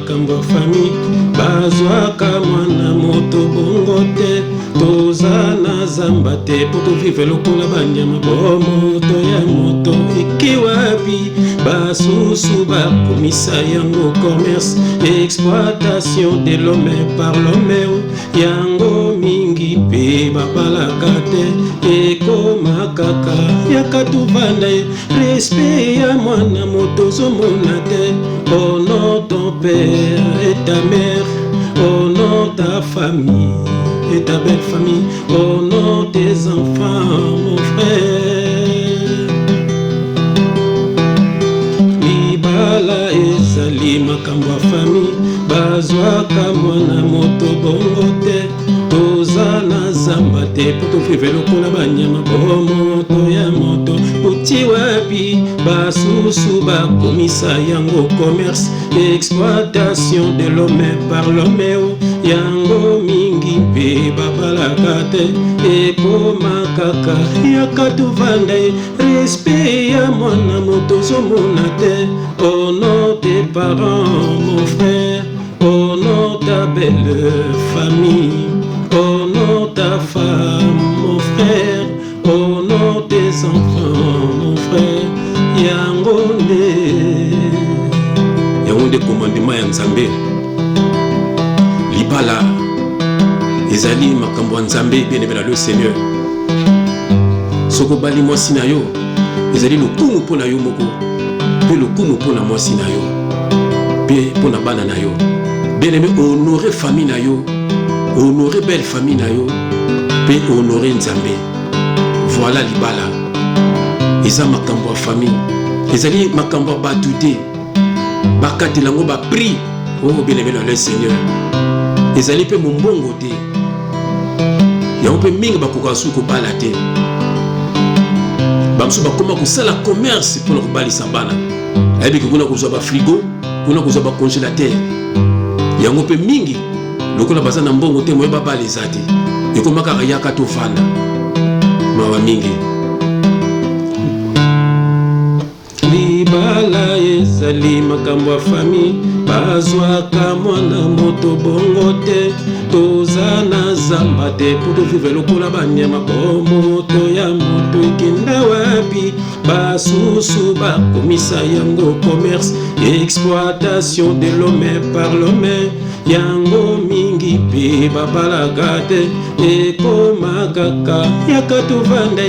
makambo famille bazwaka mwana moto bongo te toza na zamba te po tovive lokola banyama bomoto ya moto ekiwapi basusu bakomisa yango commerce exploitation de l'homme par l'homme yango mingi pe babalaka te ekoma kaka yaka tuvanda respect ya mwana moto zomona te honore ton père et ta mère honore ta famille et ta belle famille honore tes enfants mon frère libala ezali makambo ya famille bazwaka mwana moto bongo te toza na zamba te po tovive lokola banyama bomoto ya moto uti wapi basusu bakomisa yango commerce exploitation de l'homme par l'homme yango mingi mpe babalaka te ekoma kaka yaka tuvanda respect ya mwana moto zomona te honore tes parents mon frère honore ta belle famille honore ta femme mon frère honore tes enfants mon frère yango nde commandement ya Nzambe libala ezali makambo ya Nzambe bien-aimé dans le Seigneur soko bali mwasi na yo ezali lokumu mpo na yo moko mpe lokumu mpo na mwasi na yo mpe mpo na bana na yo bien-aimé honore famille na yo honore belle famille na yo mpe honore Nzambe voilà libala eza makambo ya famille ezali makambo ya bato te bakatela ngo bapri oh bien-aimé dans le Seigneur ezali mpe mombongo te yango mpe mingi bakoka su kobala te bamosu bakoma kosala commerce mpona kobalisa bana ayebiki kuna kozwa bafrigo kuna kozwa bacongélateur yango mpe mingi lokola baza na mbongo te moye babala eza te ekoma kaka yaka tofanda mawa mingi libala ezali makambo ya famille bazwaka mwana moto bongo te toza na zamba te po tovive lokola banyama bomoto ya moto ekenda wapi basusu bakomisa yango commerce exploitation de l'homme par l'homme yango mingi mpe babalaka te ekoma kaka yaka tovanda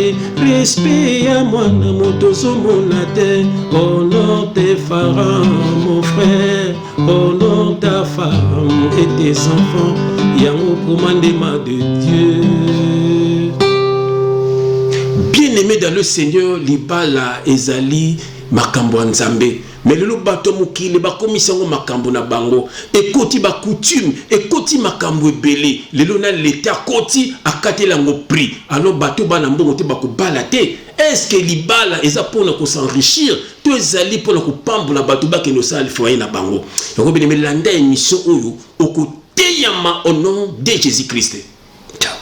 respect ya mwana moto zomona te honore tes parents mon frère honore ta femme et tes enfants yango commandement de Dieu bien-aimé dans le Seigneur libala ezali makambo ya Nzambe mais lelo bato mokili bakomisa ngo makambo na bango ekoti ba coutume ekoti makambo ebele lelo na l'état koti akatela ngo prix alors bato bana mbongo te bakobala te est-ce que libala eza pona ko s'enrichir to ezali pona ko pambola bato bakeno sali foyer na bango yango bene melanda émission oyo okoteyama au nom de Jésus-Christ. Ciao.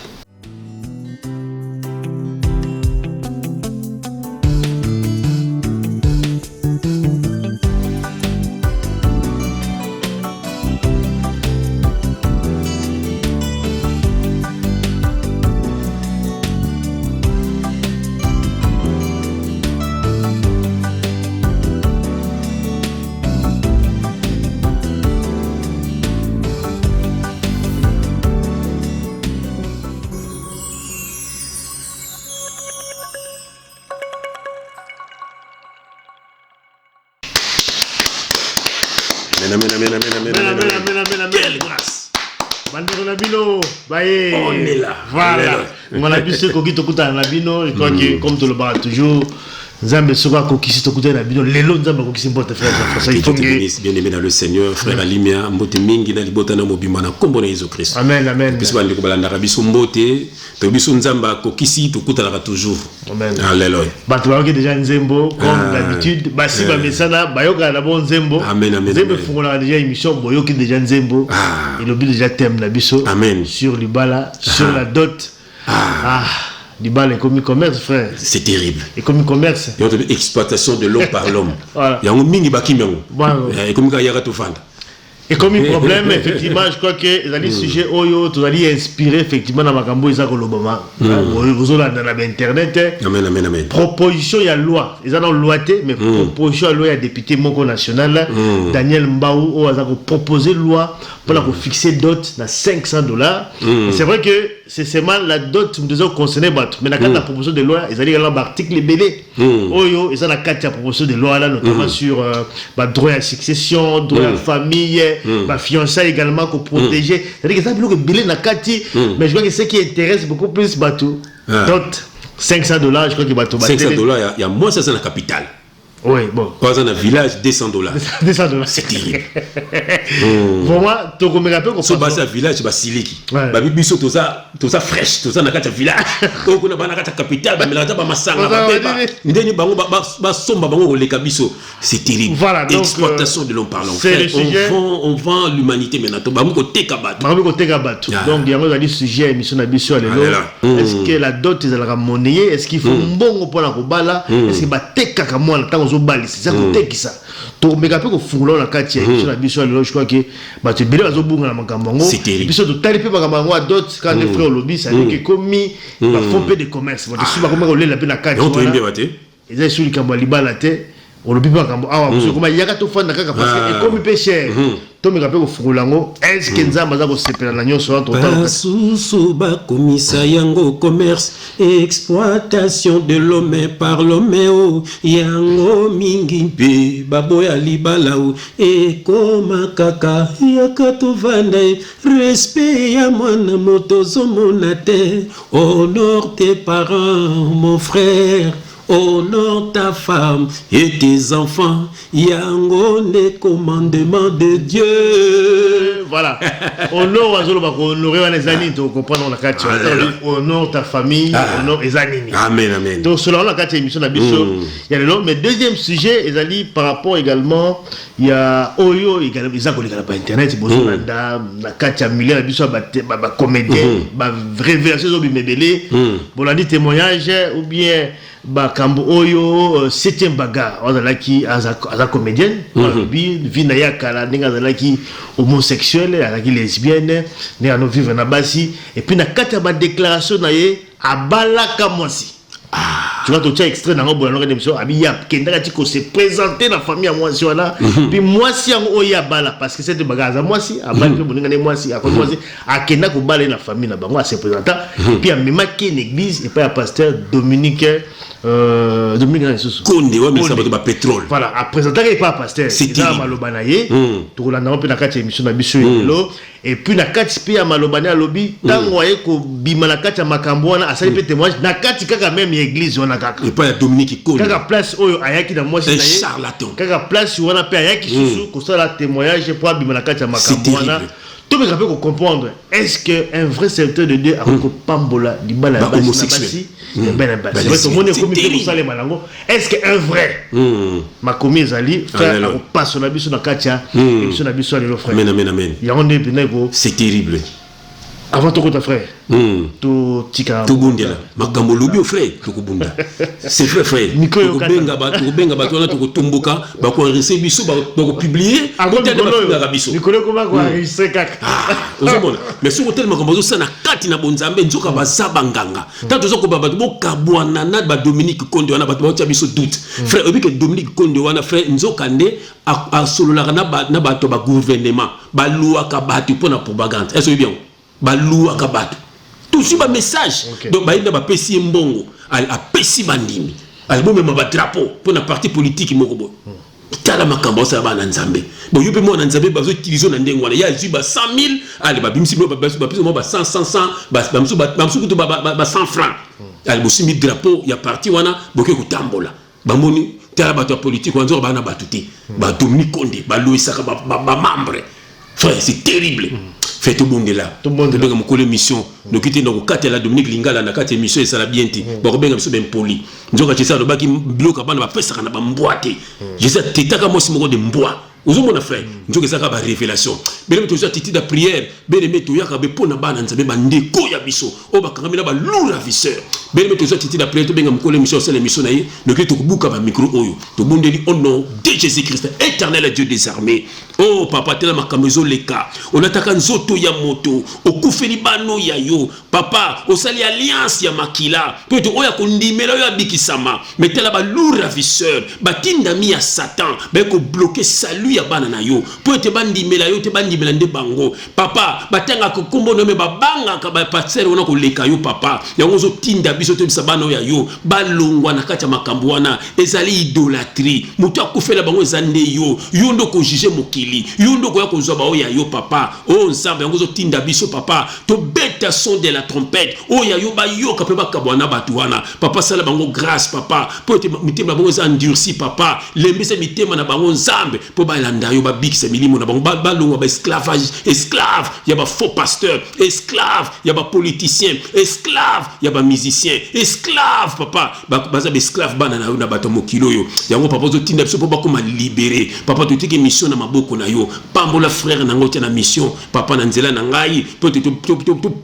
Quelle grâce. On est là. Voilà. On a vu ce qu'on dit au Nabino. Je crois que comme tout le monde toujours. Nzambe soka kokisi tokuta na bino lelo nzambe kokisi mbote frère ça il faut que bien aimé dans le Seigneur frère Alimia mbote mingi na libota na mobimba na kombo na Jésus Christ. Amen amen. Biso bandi ko balanda biso mbote to biso nzamba kokisi tokuta na toujours. Amen. Alléluia. Bato ba déjà nzembo comme d'habitude basi ba mesana bayoka na bon nzembo. Amen amen. Nzembo fungola déjà émission boyoki déjà nzembo. Il obi déjà thème na biso. Amen. Sur libala sur la dot. Libala comme commerce frère. C'est terrible. Et comme commerce. Il y a une exploitation de l'homme par l'homme. Voilà. Il y a un mingi bakim yango. Bon. Et comme ka yaka to fanda. Et comme un problème, effectivement, je crois que les sujets Oyo, tu as inspiré effectivement dans Makambo Isaac Olobama. Vous avez dans Internet. Amen. Proposition, il y a loi. Ils ont loi, mais proposition, il y a député Moko National, Daniel Mbaou, a proposé loi pour fixer dot à $500. C'est vrai que c'est seulement la dot qui nous concerne, mais dans la proposition de loi, ils ont l'article belé. Oyo, ils ont la proposition de loi, là, notamment sur droit à succession, droit à famille. Ma fiançailles également qu'on protéger. C'est-à-dire que ça veut dire que mais je crois que ce qui intéresse beaucoup plus Batou. Donc $500, je crois que Batou. $500, il y a moins ça dans la capitale. Oui, bon. Pas dans un village, $200. $200. C'est terrible. Pour moi, tu me rappelles qu'on passe. Si un village, c'est Siliki. Bah, biso, tout ça fraîche, tout ça dans le village. Donc, on a dans la capitale, bah, mais on c'est terrible. Voilà, donc. Exploitation de l'homme parlant. On vend l'humanité maintenant. Donc, il y a un sujet, émission d'ambition. Est-ce que la dot est monnayée? Est-ce qu'il faut un bon point à Robala? Est-ce qu'il va teka comme moi le temps? C'est ça que ça. To mega pe ko fungulo na kati ya sur la biso lelo je crois que ba te bele bazobunga na makambango biso to tali pe makambango adot quand les frères lobby ça dit que commis ba font peu de commerce ba te suba comme ko lela pe na kati on yembe bate eza sur likamba libala te on lobby ba makambo awa parce que comme yaka to fanda kaka parce que comme pe cher to mega pe ko fungulango est-ce que nzamba za ko sepela na nyonso total sous ba komisa yango commerce exploitation de l'homme par l'homme yango mingi pe baboya libala e koma kaka yaka to vanda respect ya mwana moto zomona te honore tes parents mon frère. Honore ta femme et tes enfants. Yango les commandements de Dieu. Voilà. Honore les amis. Donc comprendre la carte. Honore ta famille. Honore les amis. Amen. Donc selon la carte émission d'Abisso, il y a le nom. Mais deuxième sujet, les amis, par rapport également, il y a Oyo également. Ils ont pas internet. La carte à milliers d'Abisso, comédien, révélation de Bimebele. Bon, on dit témoignage ou bien. Bakambo Oyo 7e bagarre azalaki aza comédienne vina ya kala ndinga azalaki homosexuel azalaki lesbienne ne ano vivre na basi et puis na kata ba déclaration na ye abalaka mwasi tu vois tu as extrait dans bon longue d'émission abiya kendaka tiko se présenter na famille à mwasi wala puis mwasi en oya bala parce que cette bagarre mwasi abali pe boninga ne mwasi akon mwasi akenda ko bala na famille na bango a se présenter puis a memaki une église et pas pasteur Dominique Konde wa misa bato ba pétrole. Voilà, à présenter il pas pasteur. C'est ça malobana ye. To la na pe na kati émission na biso yelo et puis na kati pe ya malobana lobby tango waye ko bima na kati ya makambo wana asali pe témoignage na kati kaka même église wana kaka. Et pas ya Dominique Konde. Kaka place oyo ayaki na mwasi na ye. Charlatan. Kaka place wana pe ayaki susu ko sala témoignage pour bima na kati ya makambo wana. Tout le monde peut comprendre. Est-ce qu'un vrai serviteur de Dieu a un pambola du bal à homosexuel? Est-ce qu'un vrai ma commis Ali frère passe son habit sur la katia et son habit sur les frères? Amen. C'est terrible. Avant ton compte frère. Tout bundela. Makambo lobi au frère, tout bunda. C'est frère. Mikro benga bato na to tumbuka, ba ko recevoir biso ba ko publier, côté de ba biso. Mikro ko ba ko enregistrer kaka. Ozomona. Mais sur hôtel makambo zo na kati na bonzambe nzoka ba zabanganga. Tanto zo ko ba bato bo kabwana na ba Dominique Konde wana bato ba tia biso doute. Frère, obi que Dominique Konde wana frère nzoka nde a solola na bato ba gouvernement, ba loi ka bato pour na propagande. Est-ce bien? Balou akabatu tout suit ba message donc ba ina ba pesi mbongo a pesi bandimi album ma ba drapeau pour na parti politique moko bo tala makambo sa ba na nzambe bo yope mo na nzambe ba zo utiliser na ndengo wana ya zu ba 100,000 allez ba bimsi ba 100 ba msu to ba 100 francs albo simi drapeau ya parti wana boke kutambola ba moni tala ba to politique wanzo ba na batuti ba Dominique Konde ba Louis Saka ba membre frère c'est terrible. Fait tout le monde là. Tout le monde là. Comme l'émission, nous quittons donc quatre la Dominique Lingala na quatre émission et ça la bien ti. Bon ben comme ça ben poli. Nous quand ça le baki bloc à bana ba faire ça na ba mboité. Je sais t'étais comme moi si mo de mboa. ozomona frère nzoka ezaka ba révélation beleme toza titi da prière beleme toyaka be pona bana nzambe bandeko ya biso o bakangami na ba lourd ravisseur beleme toza titi da prière to benga mukole mission c'est l'émission na ye donc to kubuka ba micro oyo to bondeli au nom de Jésus-Christ éternel Dieu des armées. Oh papa tela makamezo leka onataka nzoto ya moto okufeli bano ya yo papa osali alliance ya makila po to oya kondimela yo abikisama metela ba lourd ravisseur batindami ya Satan ba ko bloquer salut ya bana na yo po te bandimela yo te bandimela nde bango papa batanga ko kombo no me babanga ka ba passer ona ko leka yo papa yango zo tinda biso te bisabana ya yo balongwa na kati ya makambo wana ezali idolâtrie mutu akufela bango ezande yo ndo ko juger mokili yo ndo ko ya kozwa ba oya yo papa o nzambe yango zo tinda biso papa to beta son de la trompette o ya yo ba yo ka pe ba kabwana batu wana papa sala bango grâce papa po te mitema bango za endurci papa lembise mitema na bango nzambe po ba landa yo ba bikisa milimo na bango ba longwa ba esclave ya ba faux pasteur esclave ya ba politicien esclave ya ba musicien esclave papa baza ba esclave bana na yo na bato mokilo yo yango papa zo tinda biso po ba koma libérer papa to tiki mission na maboko na yo pambola frère nango tia na mission papa na nzela na ngai po to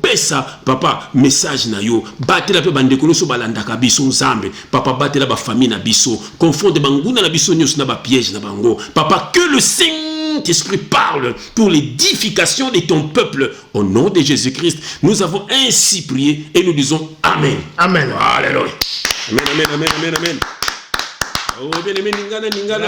pesa papa message na yo batela pe bandeko no so balandaka biso nzambe papa batela ba famille na biso confondre banguna na biso nyos na ba piège na bango papa que le Saint-Esprit parle pour l'édification de ton peuple au nom de Jésus-Christ nous avons ainsi prié et nous disons amen Amen. Alléluia amen amen amen amen amen. Oh bien aimé ningana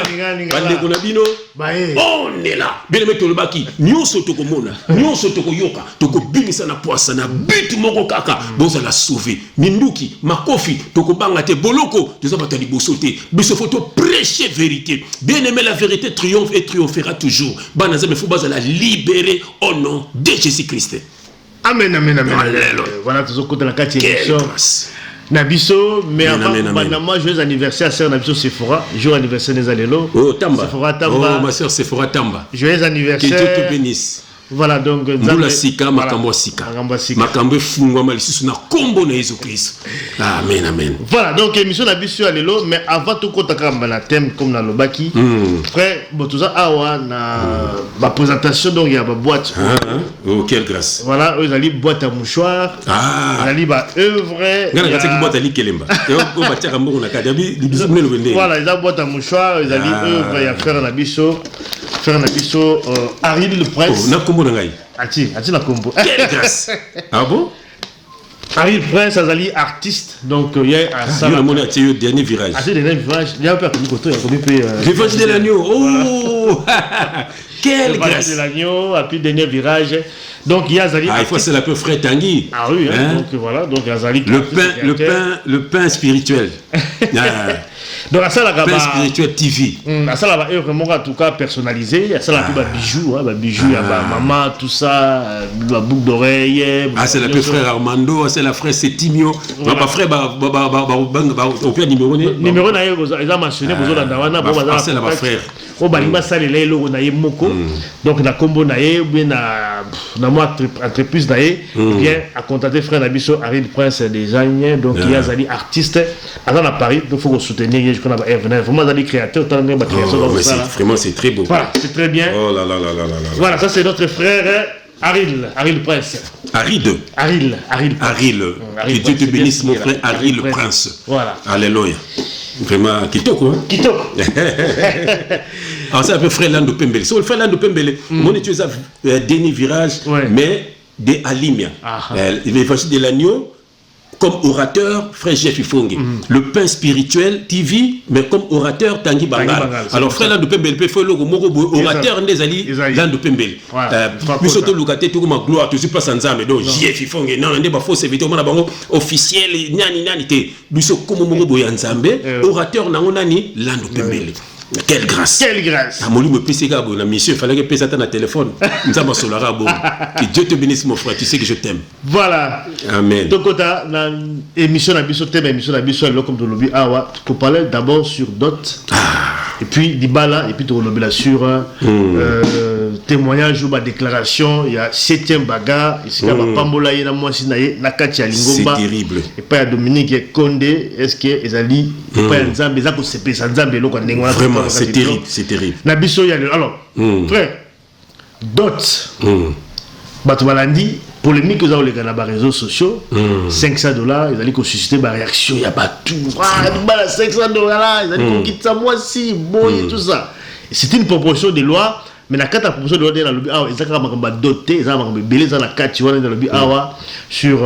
bandeko na bino on est là bien aimé tolobaki nyonso tokomona nyonso tokoyoka tokobimisa na poisa na but moko kaka boza la sauver minduki makofi tokobanga te boloko toza bato liboso te biso faut prêcher vérité bien aimé la vérité triomphe et triomphera toujours bana nzambe faut baza la libérer au nom de Jésus-Christ. Amen amen amen. Voilà tozokota na kati émission Nabiso, mais avant, moi, joyeux anniversaire à sœur Nabiso Sephora, jour anniversaire des Allélo. Oh, Tamba. Sephora Tamba. Oh, ma sœur Sephora Tamba. Joyeux anniversaire. Que Dieu te bénisse. Voilà donc Mbula sika makambo sika. Makambo fungwa malisusu na kombo na Jésus Christ. Amen amen. Voilà donc émission Nabiso Allélo, mais avant tout compte à la thème comme na lobaki. Frère, botuza awa na ma présentation donc il y a ma boîte. Oh quelle grâce. Voilà, ils allaient boîte à mouchoir. Ils allaient ba œuvre. Ngana ngati boîte à likelemba. Yo ba tchaka mbongo na kadabi libiso mune lobende. Voilà, ils allaient boîte à mouchoir, ils allaient œuvre il y a frère Nabiso. Frère Nabiso Ariel le Prince. Na kombo na ngai. Ati la combo. Quelle grâce. Ah bon? Ariel Prince Azali artiste donc il y a ça le monde a tiré dernier virage. Ah c'est le dernier virage, il y a un peu comme côté, il y a comme virage de l'agneau. Oh! Quelle grâce de l'agneau, à puis dernier virage. Donc il y a Azali. Ah, il faut c'est la peu frère Tanguy. Ah oui, hein? Donc voilà, donc Azali. Le pain spirituel. Donc ça la pain spirituel TV. Ça la va vraiment en tout cas personnalisé, ça la peu bijoux, hein, bijoux, maman tout ça, la boucle d'oreille. Ah c'est la peu frère Armando, c'est la frère Setimio. Pas frère au pire numéro na yo ils ont mentionné besoin d'Andawana bon bazar. C'est la frère. Au balimba ça les lo na ye moko. Donc na combo na ye bien na moi entreprise na ye bien à contacter frère Nabiso Ariel Prince des Agnès donc il y a Zali artiste à Paris donc faut soutenir je connais pas Evenet vraiment Zali créateur tant de création donc ça vraiment c'est très beau. Voilà, c'est très bien. Oh là là là là là. Voilà, ça c'est notre frère Ariel Prince. Ariel. Que Dieu te bénisse mon frère Ariel le Prince. Voilà. Alléluia. Vraiment kitoko hein. Kitoko. Alors c'est un peu frère Lando Pembele. So le frère Lando Pembele, mon étude dernier virage mais de Alimia. Il est facile de l'agneau comme orateur, frère Jeff Ifongi. Le pain spirituel, TV, mais comme orateur, Tanguy Bangal. Alors, frère Lando Pembele, peut faire le mot orateur, des alliés, Lando Pembele. Puis surtout, le gâté, tout comme gloire, tout sur place ensemble. Donc, Jeff Ifongi, non, on est pas faux, c'est vite, on a un officiel, nani, puis surtout, comme on boyanzambe, orateur, nani, Lando Pembele. Quelle grâce. Quelle grâce. Amoli me pèse la mission, il fallait que pèse à téléphone. Que Dieu te bénisse mon frère, tu sais que je t'aime. Voilà. Amen. Donc on a une émission Nabiso thème émission Nabiso comme de lobby awa, tu parlais d'abord sur Dot. Et puis Dibala et puis tu lobby là sur témoignage ou ba déclaration il y a 7e bagarre ici ba pambola yena mwasi na ye na kati ya Lingomba. C'est terrible. Et pas Dominique Konde est-ce que ezali pas nzambe za ko sepesa nzambe loko ndengwa. Vraiment c'est terrible, c'est terrible. Na biso ya alors frère dot bato balandi polémique aux les na ba réseaux sociaux $500 ils allaient susciter ba réaction ya batou ba $500 ils allaient ko kitsa mwasi boy et tout ça. C'est une proposition de loi mais la carte proposition de loi de la lobby ah ils ont doté ils ont belé dans la carte tu vois dans le lobby ah sur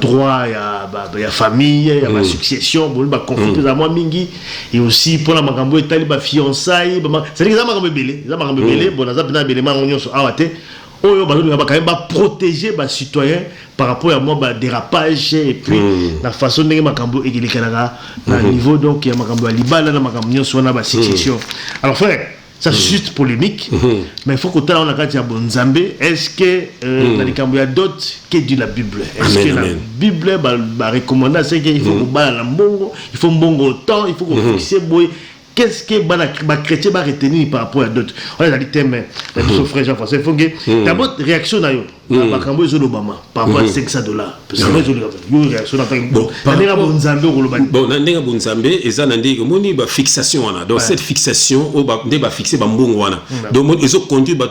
droit il y a famille il y a succession bon ba conflit za moi mingi et aussi pour la makambo etali ba fiançailles c'est dire que ils ont belé bon na za bina belé ma onyo so ah te oyo ba ba quand même ba protéger ba citoyen par rapport à moi ba dérapage et puis la façon de makambo ekilikana na niveau donc ya makambo ya libala na makambo nyonso na ba succession. Alors frère ça suscite polémique mais il faut que tu on a quand il y a bonzambe est-ce que dans les cambo ya dot que dit la Bible est-ce que la Bible ba recommander c'est qu'il faut que ba la mbongo il faut mbongo temps il faut que fixer boy qu'est-ce que ba chrétien va retenir par rapport à d'autres on a dit thème notre frère Jean-François il faut que d'abord réaction na yo ba cambo zo Obama par rapport à $500 parce que yo réaction na bon na bonzambe ko lobani bon na ndenga bonzambe eza na ndenge moni ba fixation wana donc cette fixation o ba nde ba fixer ba mbongo wana donc moni ezo conduire ba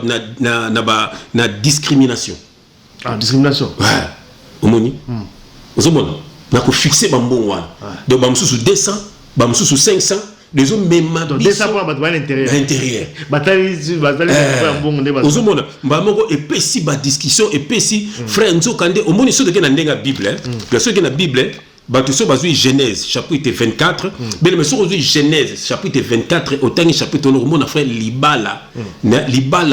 na discrimination discrimination ouais omoni ozo mona na ko fixer ba mbongo wana donc ba msusu 200 ba msusu 500 les hommes même des savoir à l'intérieur bataille ozomona mbamoko epesi ba discussion epesi frère nzokande omoni so de na ndenga Bible personne qui na Bible bato so bazui Genèse chapitre 24 mais mais so bazui Genèse chapitre 24 autant chapitre no mona frère libala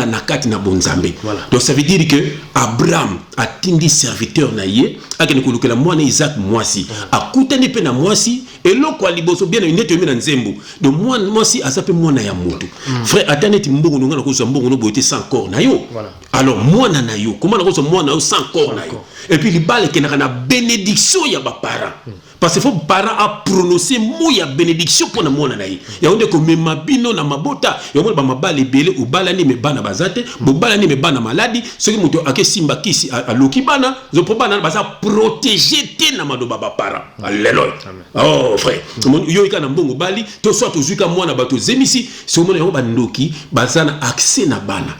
na kati na bonzambe donc ça veut dire que Abraham a tindi serviteur na ye akene kolukela mwana Isaac mwasi akutani pe na mwasi eloko aliboso bien une nete na nzembo donc mwasi azape mwana ya moto frère ataneti mbongo ngana ko mbongo no boité sans corps na yo alors mwana na yo comment na ko mwana yo sans corps na yo et puis libala kenaka na bénédiction ya ba parents parce que faut parents a prononcer mot ya bénédiction pour na mwana na ye ya onde ko mema bino na mabota ya mona ba mabale belé ou balani me bana bazate bo balani me bana maladi ce qui moto akesimba kisi a loki bana zo po bana baza protéger te na madoba ba parents alléluia oh frère yo ikana mbongo bali to soit to zuka mwana bato zemisi so mona yo bandoki bazana accès na bana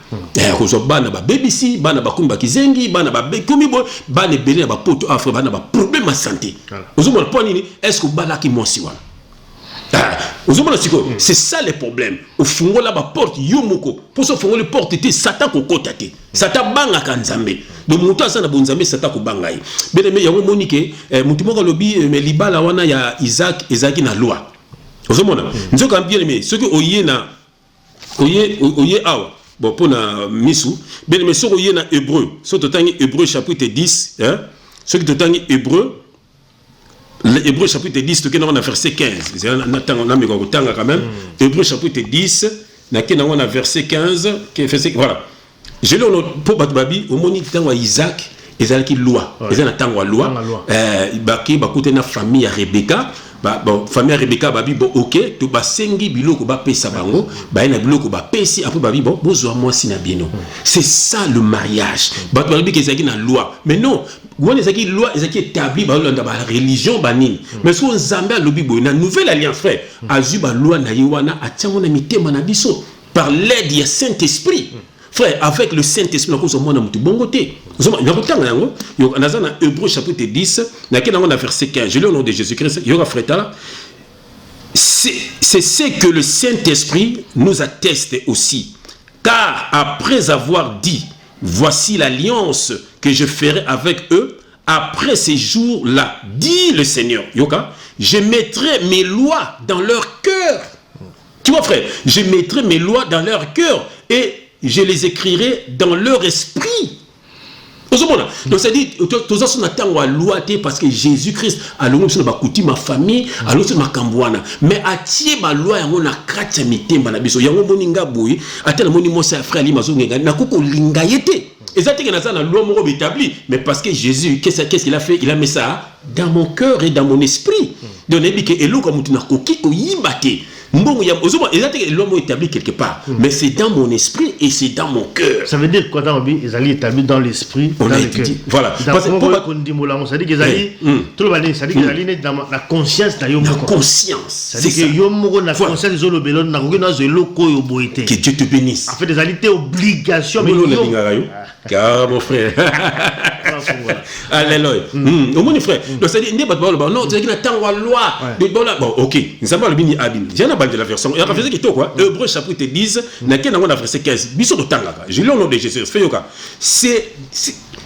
ko zo bana ba babisi bana ba kumba kizengi bana ba bekumi bo bana belé ba poto afre bana ba problème de santé ozomona point nini est-ce que balaki mwasi wana c'est ça le problème au fungo la ba porte yomoko pour so fungo le porte te satan ko kota te satan banga kanzambe donc mutu asa na bonzambe satan ko banga yi bele me yango monike mutu moko lobi me libala wana ya Isaac ezaki na loi ozomona nzoka bien mais ce que oye awa bon pour na misu bele me so oye na hébreu so totangi hébreu chapitre 10 hein ce qui totangi hébreu Hébreu chapitre 10, tu as verset 15. Quand même. Hébreu chapitre 10, on a verset 15. Voilà. Je l'ai pour Batbabi, au moment où Isaac, ils ont une loi. Ils ont une loi. Ils ont une famille à Rebecca. Bon, famille Rebecca babi bon OK to basengi biloko ba pesa bango ba ina biloko ba pesi après babi bon bozwa moi si na bieno c'est ça le mariage ba babi que ezaki na loi mais non on ezaki loi ezaki établi ba londa ba religion banini mais so nzambe alobi boy na nouvelle alliance frère azu ba loi na yiwana atiango na mitema na biso par l'aide du Saint-Esprit. Frère, avec le Saint-Esprit, nous avons tout bon côté. Nous avons dans Hébreu chapitre 10, dans verset 15. Je lis au nom de Jésus-Christ. C'est ce que le Saint-Esprit nous atteste aussi. Car après avoir dit, voici l'alliance que je ferai avec eux, après ces jours-là, dit le Seigneur, je mettrai mes lois dans leur cœur. Tu vois, frère, je mettrai mes lois dans leur cœur et je les écrirai dans leur esprit. Donc ça dit, tous on attend la loi parce que Jésus-Christ a l'homme sur ma famille, a l'homme sur ma cambouana. Mais à tier ma loi, on a craché mi temba na biso. Yango moninga boui, attends moni mo sa frère li mazonga na koko lingayete. Exactement que na loi mo établi, mais parce que Jésus, qu'est-ce qu'il a fait? Il a mis ça dans mon cœur et dans mon esprit. Donc il dit que elo comme tu na koki ko yibate. mbongo ya ozoma ezate l'homme établi quelque part mais c'est dans mon esprit et c'est dans mon cœur. Ça veut dire quoi dans ils allaient établi dans l'esprit, dans le cœur. Voilà, parce que pour dit mola ça dit qu'ils allaient tout le monde ça dit qu'ils allaient dans la conscience da yo moko. Conscience, c'est que yo moko na conscience zo lo belon na ngena zo loko yo boité. Que Dieu te bénisse. En fait des alités obligation mais car mon frère alléluia. Au mon frère donc ça dit n'est pas non c'est qu'il attend la loi de bon OK nous savons le bini abim j'ai na de la version il y a verset qui quoi Hébreux chapitre 10 na quel na verset 15 biso to tangaka je lis au nom de Jésus fait yoka c'est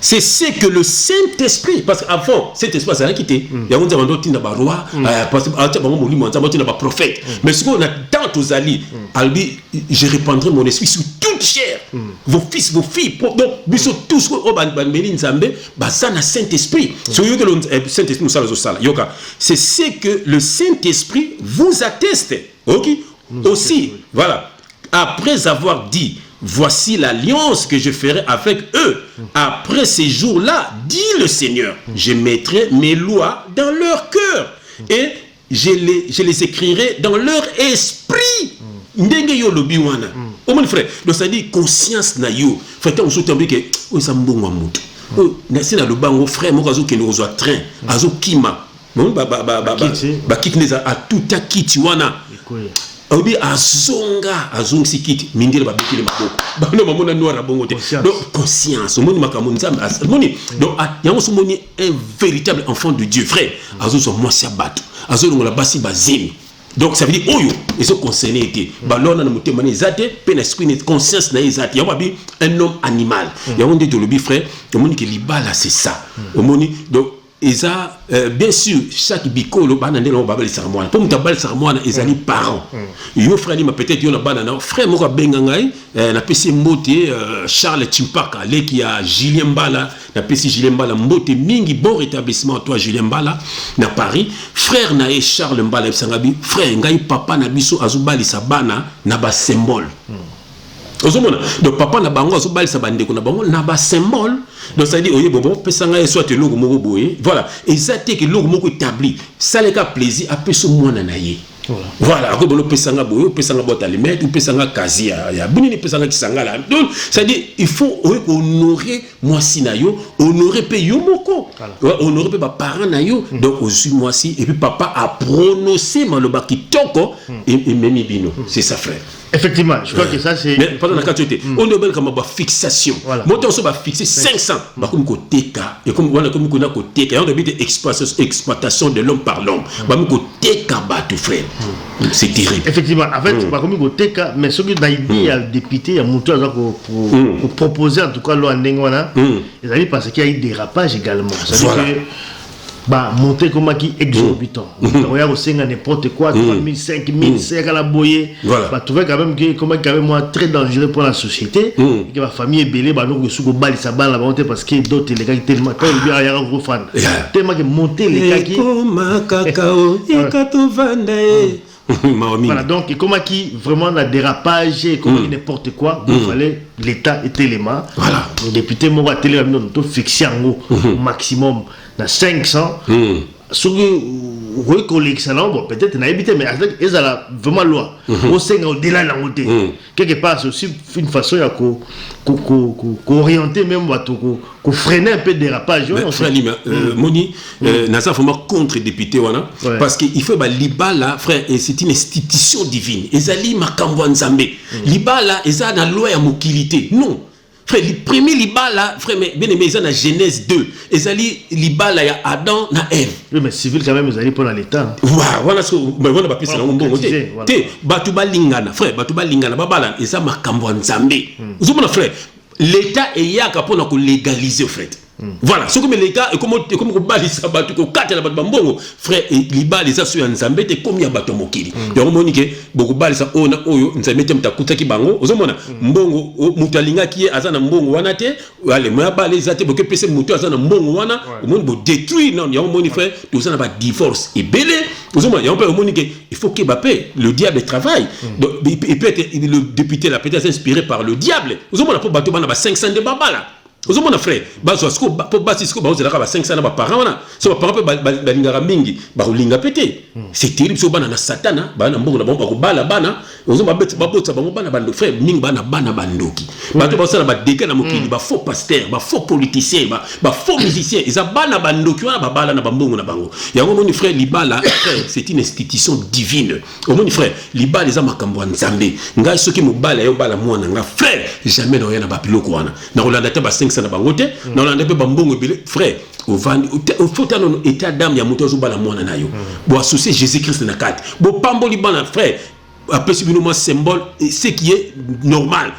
ce que le Saint-Esprit parce qu'avant Saint-Esprit ça a quitté il y a on dit on tinda ba roi parce que ata ba mo limo on tinda ba prophète mais ce qu'on a tant aux alliés albi je répandrai mon esprit sur toute chair vos fils vos filles donc biso tous au ban meli nzambe ba ça na Saint-Esprit so yo que le Saint-Esprit nous sala zo sala yoka c'est ce que le Saint-Esprit vous atteste OK aussi voilà après avoir dit voici l'alliance que je ferai avec eux. Après ces jours-là, dit le Seigneur, je mettrai mes lois dans leur cœur et je les écrirai dans leur esprit. Ndenge yo lobi wana. O mon frère, donc ça dit conscience na yo. Frère, on soutient que o ça mbongo mutu. O na sina lo bango frère moko azo kende ozo train, azo kima. Bon ba kitneza a tout a kiti wana. Obi azonga sikiti mindele babikile maboko bano mamona noira bongo te donc conscience moni makamu nzambe moni donc yango somoni un véritable enfant de Dieu frère azoso mwasi abatu azolongola basi bazemi donc ça veut dire oyo ils ont concerné été balona na motema na ezate pe na esprit na conscience na ezate yango abi un homme animal yango nde tolobi frère moni que libala c'est ça moni donc Eza bien sûr chaque bikolo bana ndelo babali sarmoana pour mutabali sarmoana ezali parents yo frère ni peut-être yo na bana na frère moko benga ngai na pesi mbote Charles Chimpaka leki ya Julien Mbala na pesi Julien Mbala mbote mingi bon rétablissement toi Julien Mbala na Paris frère na Charles Mbala sangabi frère ngai papa na biso azubali sabana na ba symbole ozomona donc papa na bango azobali sa bandeko na bango na ba symbole donc ça dit oye bobo pesanga soit logo moko boye voilà et ça te que logo moko établi ça le cas plaisir après ce mwana na ye voilà ako bolo pesanga boye pesanga bota limite ou pesanga kazi ya bunini pesanga kisanga là donc ça dit il faut honorer moi si na yo honorer pe yo moko honorer pe ba parents na yo donc aussi moi si et puis papa a prononcé maloba kitoko et même bino c'est ça frère. Effectivement, je crois que ça c'est. Mais pendant la quantité, on est comme une fixation. Moi, on va fixer 500. Bah comme côté cas et comme voilà comme qu'on a côté cas, on a dit exploitation de l'homme par l'homme. Bah comme côté cas bah tout frère. C'est terrible. Effectivement, en fait, bah comme côté cas, mais ce que il y a député, il y a monté pour proposer en tout cas loi ndengwana. Ils allaient parce qu'il y a eu dérapage également. C'est-à-dire que bah monter comme qui exorbitant regarde au sein n'importe quoi 3000 5000 c'est à la boyer bah trouver quand même que comment quand même moi très dangereux pour la société et que ma famille est belée bah donc sous bali ça balle la monter parce que d'autres les gars tellement pas il y a un gros fan tellement que monter les gars qui cacao et katovanda voilà donc et comment qui vraiment la dérapage comment n'importe quoi il fallait l'état était les mains voilà le député mon va télé non tout fixer en haut maximum dans 500 sur que collection bon peut-être n'a habité mais ils ont vraiment loi au sein au-delà la montée quelque part c'est aussi une façon à orienter même qu'on freiner un peu dérapage frère Moni nasa vraiment contre député wana parce que il faut ba libala frère et c'est une institution divine ezali makambo nzambe libala eza na loi ya mokilité non. Frère, le premier libala, frère, mais bien aimé, ils ont la Genèse 2. Ils ont libala, il y a Adam et Ève. Oui, mais civil quand même, ils ont pour l'état. Voilà ce que on a pas ça. Té, batuba lingana, frère, batuba lingana, babala, ils ont makambo nzambe. Vous comprenez, frère, l'état est yaka pour nous légaliser, frère. Voilà, ce que les gars, comme on bali sabatu ko kata la bambongo, frère, liba les asso ya nzambe te komi ya bato mokili. Donc on dit que beaucoup bali sa ona oyo nzambe te mtakuta ki bango, ozomona mbongo mutalinga ki azana mbongo wana te, wale moya bali zate boke pese mutu azana mbongo wana, au monde bo détruire non, ya moni frère, tout ça na ba divorce et belé, ozomona ya on peut au monde que il faut que Mbappé, le diable travaille. Donc il peut être le député là peut-être inspiré par le diable. Ozomona pour bato bana ba 500 de babala. Aux mon frère, baso asko pour basisko ba ozela ka 500 na ba parents na. So ba parents ba lingara mingi ba linga pété. C'est terrible so bana na satana, bana mbongo na bomba ko bala bana, ozo ba beta ba bota ba bana bando frère mingi bana bandoki. Ba to ba sala ba deka na mokili ba faux pasteur, ba faux politicien, ba faux musicien, ils a bana bandoki wana ba bala na bambongo na bango. Yango mon frère libala, c'est une institution divine. Au mon frère, libala les a makambo nzambe. Ngai soki mo bala yo bala mwana nga frère, jamais na yana ba biloko wana. Na rolanda ta ba 500 na bangote, na rolanda pe bambongo bele frère. Au faut non état d'âme ya moto zo bala mwana na yo. Bo associer Jésus-Christ na kati. Bo pambo libana frère. Après ce binomo symbole ce qui est normal.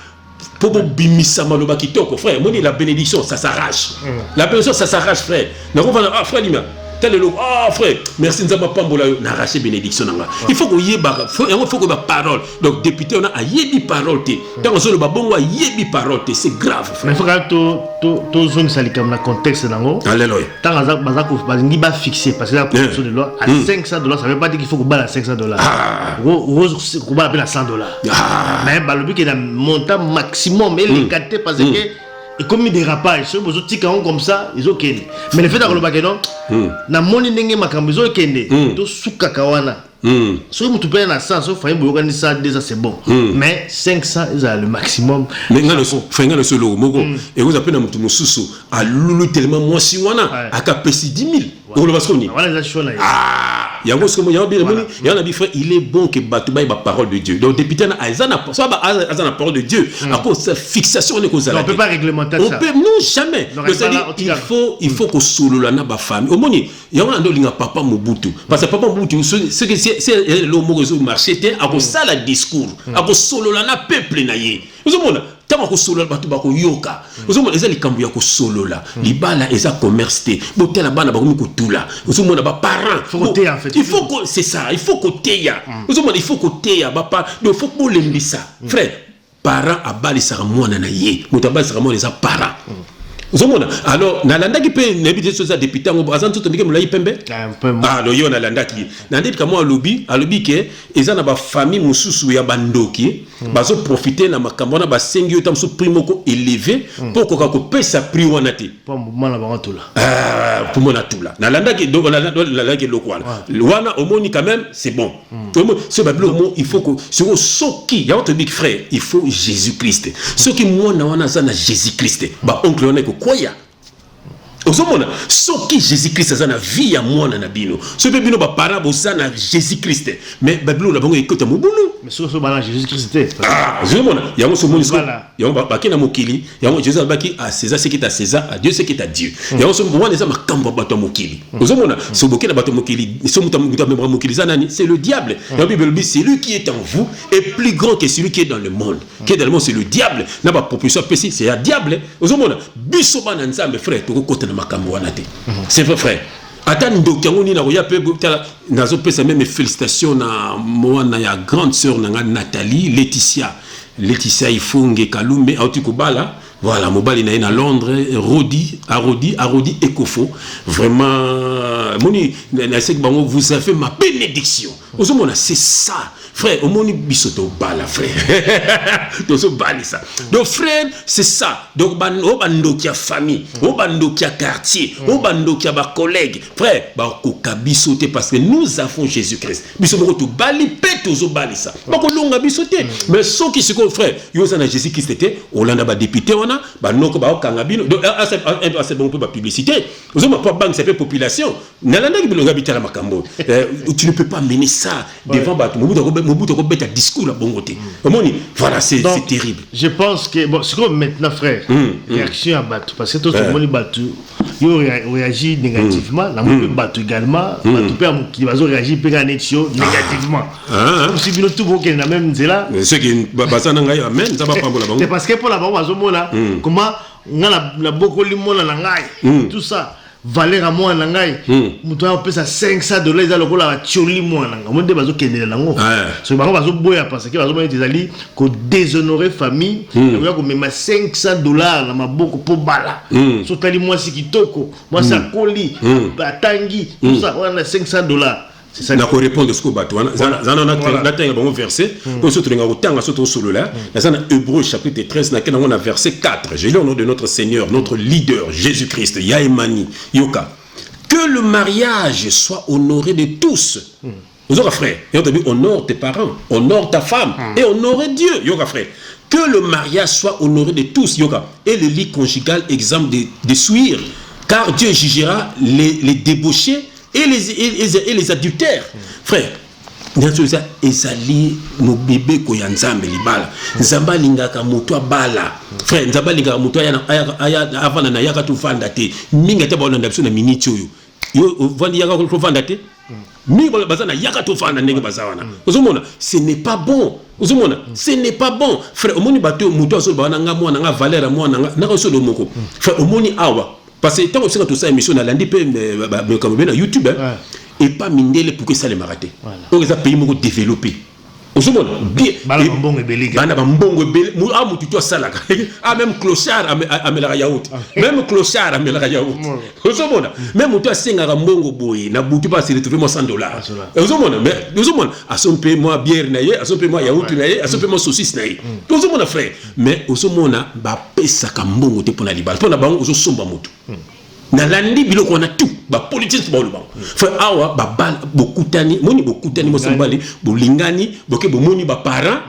Pour bimisa maloba kitoko frère, moi la bénédiction ça s'arrache. La bénédiction ça s'arrache frère. Na ko va frère lima. Ah frère, merci Nzamba Pambola n'arracher bénédiction nanga. Il faut qu'on y ait faut que parole. Donc député on a yebi parole té. Tant on le babongo yebi parole té, c'est grave frère. Mais faut que to zone ça comme na contexte nango. Alléluia. Tant bazako bazingi ba fixer parce que la condition de loi à $500 ça veut pas dire qu'il faut que bala $500. Rose ko bala à $100. Mais balobi que le montant maximum est écarté parce que et comme il dérapage, ceux qui sont comme ça, ils ont qu'elle. Mais le fait d'avoir le baguette, na moni nenge makambo ils ont qu'elle. To suka kawana. Si vous payez na 100, sauf que vous organisez ça déjà c'est bon. Mais 500 ils ont le maximum. Mais nga le fenga le solo moko. Et vous appelez na mutu mususu a lulu tellement moi si wana aka pesi 10,000. On le va soni. Voilà les choses là. Yango ce moyen bien moni, yana bi frère, il est bon que batuba ba parole de Dieu. Donc député na azana parole de Dieu. À cause cette fixation on est cause. On peut pas réglementer ça. On peut non jamais. C'est-à-dire il faut que solo la na ba famille. Au moni, yango ndo linga papa Mobutu. Parce que papa Mobutu ce que c'est l'homme réseau marché à cause ça la discours. À cause solo la na peuple na yé. Vous avez tant que solo batu bako yoka. Vous avez les kambu ya ko solo la. Libala eza commerce té. Botel la bana ba ko tula. Vous avez ba parents. En fait. Il faut que c'est ça, il faut que teya. Vous avez il faut que teya ba pa. Il faut que lembisa. Frère, parents abali sa mwana na yé. Mutabali sa mwana les parents. Alors, Nalanda qui peut n'habiter sur sa député, on va tout indiquer moulay pembe. Ah, le yo Nalanda qui. Nandé comme moi à lobby que ils ont ba famille mususu ya bandoki, bazo profiter na makambona ba sengi yotam su primo ko élevé pour ko paye sa prix wanati. Pour moment la ba tout là. Ah, pour mon tout là. Nalanda qui donc Nalanda qui local. Wana omoni quand même, c'est bon. Ce bablo il faut que sur soki, ya te dit frère, il faut Jésus-Christ. Ce qui moi na wana za na Jésus-Christ. Ba oncle on est koya ozomona soki Jésus-Christ azana vie ya mwana na bino so pe bino ba para bosana Jésus-Christ mais babilo na bango ekota mobulu mais so bana Jésus-Christ ah ozomona yango so moni yango ba kina mokili yango Jésus abaki à César ce qui est à César à Dieu ce qui est à Dieu yango so mwana za makambo bato mokili ozomona so bokina bato mokili so muta membre mokili zanani c'est le diable la Bible dit c'est lui qui est en vous est plus grand que celui qui est dans le monde qui est dans le monde c'est le diable na ba population pesi c'est un diable ozomona biso bana nzambe frère to kota makambo wana te c'est vrai frère ata ndoki yango nini nakoya pe nazopesa même félicitations na mwana ya grande sœur nanga Nathalie Laetitia Ifunge Kalumbe auti kobala voilà mobali na Londres Rodi Ekofo vraiment moni na sek bango vous avez ma bénédiction ozomona c'est ça frère au moni bisoto bala frère donc so bali ça donc frère c'est ça donc bando qui a famille bando qui a quartier bando qui a ba collègue frère ba ko kabisoté parce que nous avons Jésus-Christ bisoto to bali peto zo bali ça ba ko longa bisoté mais ceux qui se frère yo ça na Jésus-Christ était Hollande ba député wana ba noko ba kanga bino donc c'est bon pour ba publicité vous avez pas banque c'est population nalanda ki bilonga bitala makambo tu ne peux pas mener ça devant ba Mobutu ko beta discours la bongoté voilà c'est terrible. Je pense que bon c'est comme maintenant frère réaction à battu parce que tout le monde battu yo réagit négativement la monde battu également battu peut qui va réagir négativement si bino tout bon qu'il na même nzela ce qui basana ngai amen ça va pas la bango c'est parce que pour la bango azomona comment ngala la boko limona na ngai tout ça valeur à moi nangai muto a pesa $500 za lokola ba tioli moi nanga monde bazo kendela nango so bango bazo boya parce que bazo mona tezali ko déshonorer famille ya ko mema $500 na maboko po bala so tali moi si kitoko moi sa koli batangi tout ça on a $500 c'est ça. Na ko répondre ce que bato wana zana na tenga bon verset pour surtout nga otanga surtout solo là zana Hébreux chapitre 13 na kena on a verset 4. Je lis au nom de notre Seigneur, notre leader Jésus-Christ, Yaemani Yoka. Que le mariage soit honoré de tous. Vous aurez frère, et on te dit honore tes parents, honore ta femme et honore Dieu, Yoka frère. Que le mariage soit honoré de tous, Yoka, et le lit conjugal exemple de souillure, car Dieu jugera les débauchés et les adultères. Frère, nyanzoza ezali no bébé ko ya nzambe libala nzamba lingaka moto bala frère nzamba lingaka moto aya avana na yaka tu vanda te minga te balonda biso na minute oyo yo vandi yaka ko vanda te mi bazana yaka tu vanda ndenge bazawana uzomona ce n'est pas bon uzomona ce n'est pas bon frère omoni bato moto azo bana nga mwana nga valeur mwana nga na ko solo moko frère omoni awa parce que tant que c'est tout ça émission na landi pe comme na YouTube et pas mindele pour que ça les marate. Donc les pays m'ont développé. Au monde bien. Bana bambongo ebele. Ah mutu to salaka. Ah même clochard amelaka yaourt. Même clochard amelaka yaourt. Au monde même mutu asenga mbongo boye na butu pas se retrouver moi $100. Au monde mais au monde à son paye moi bière na ye, à son paye moi yaourt na ye, à son paye moi saucisse na ye. Au monde frère. Mais au monde ba pesa ka mbongo te pona libala. Pona bango au somba mutu. Na landi biloko na tout ba politique ba lubango fa awa ba bal bokutani mo sambali bolingani boke bomoni ba parents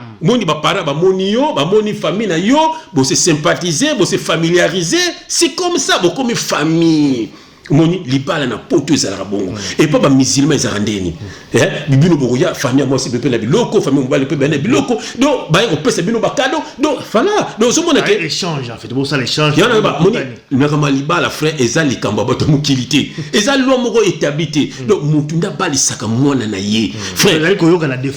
ba moni yo ba moni famille na yo bo se sympathiser bo se familiariser c'est comme ça bo comme famille moni libala na poto ezala bongo et pas ba musulman ezala ndeni bibino bokoya famille moi si pepe na biloko famille mobali pe bene biloko donc ba ko pesa bino ba cadeau donc voilà donc so mona ke échange en fait bon ça l'échange yana ba moni na kama libala frère ezali kamba bato mukilité ezali lo moko étabité donc mutunda bali saka mwana na ye frère ezali koyoka na deux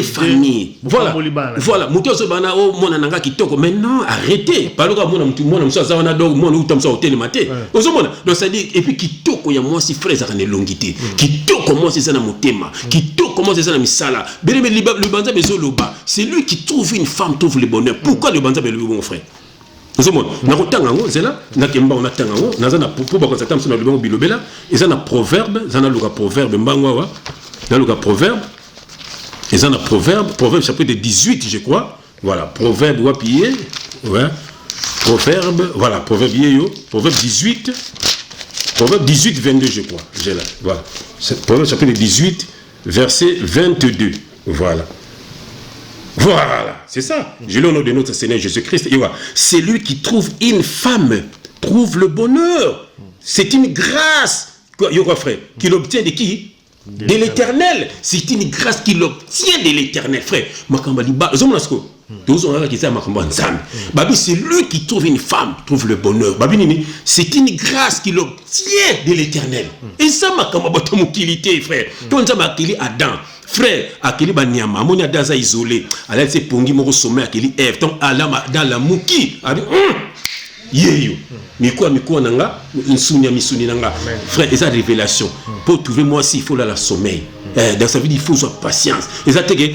familles voilà muto so bana o mona nanga kitoko mais non arrêtez paloka mona msa wana donc mona utamsa hotel maté ozomona donc ça dit et puis kitoko ya moi si frère za ne longité kitoko moi c'est ça na motema kitoko moi c'est ça na misala bele le banza bezoloba c'est lui qui trouve une femme trouve le bonheur pourquoi le banza bele mon frère ozomona na kotanga ngo zela na kemba on atanga ngo na za na pour ba konzata mso na le bon bilobela eza na proverbe za na luka proverbe mbango wa na luka proverbe eza na proverbe chapitre 18 je crois voilà proverbe wa pied ouais proverbe voilà proverbe 18 22 je crois j'ai là voilà c'est proverbe chapitre 18 verset 22 voilà c'est ça je lis au nom de notre Seigneur Jésus-Christ et voilà c'est lui qui trouve une femme trouve le bonheur c'est une grâce frère qu'il obtient de qui de l'Éternel c'est une grâce qu'il obtient de l'Éternel frère makambaliba zomonasko c'est lui qui trouve une femme, trouve le bonheur. C'est une grâce qu'il obtient de l'Éternel. Et ça m'a comme utilité, frère. Quand ça m'a accueilli Adam, frère, accueilli Banyama, mon Adam a isolé. Alors c'est Pongi Moro sommet accueilli Ève. Donc Alama dans la mouki. Yeyo. Mikwa nanga, misuni nanga. Frère, et ça révélation. Pour trouver moi aussi, il faut la sommeil. Dans sa vie il faut soit patience et ça te que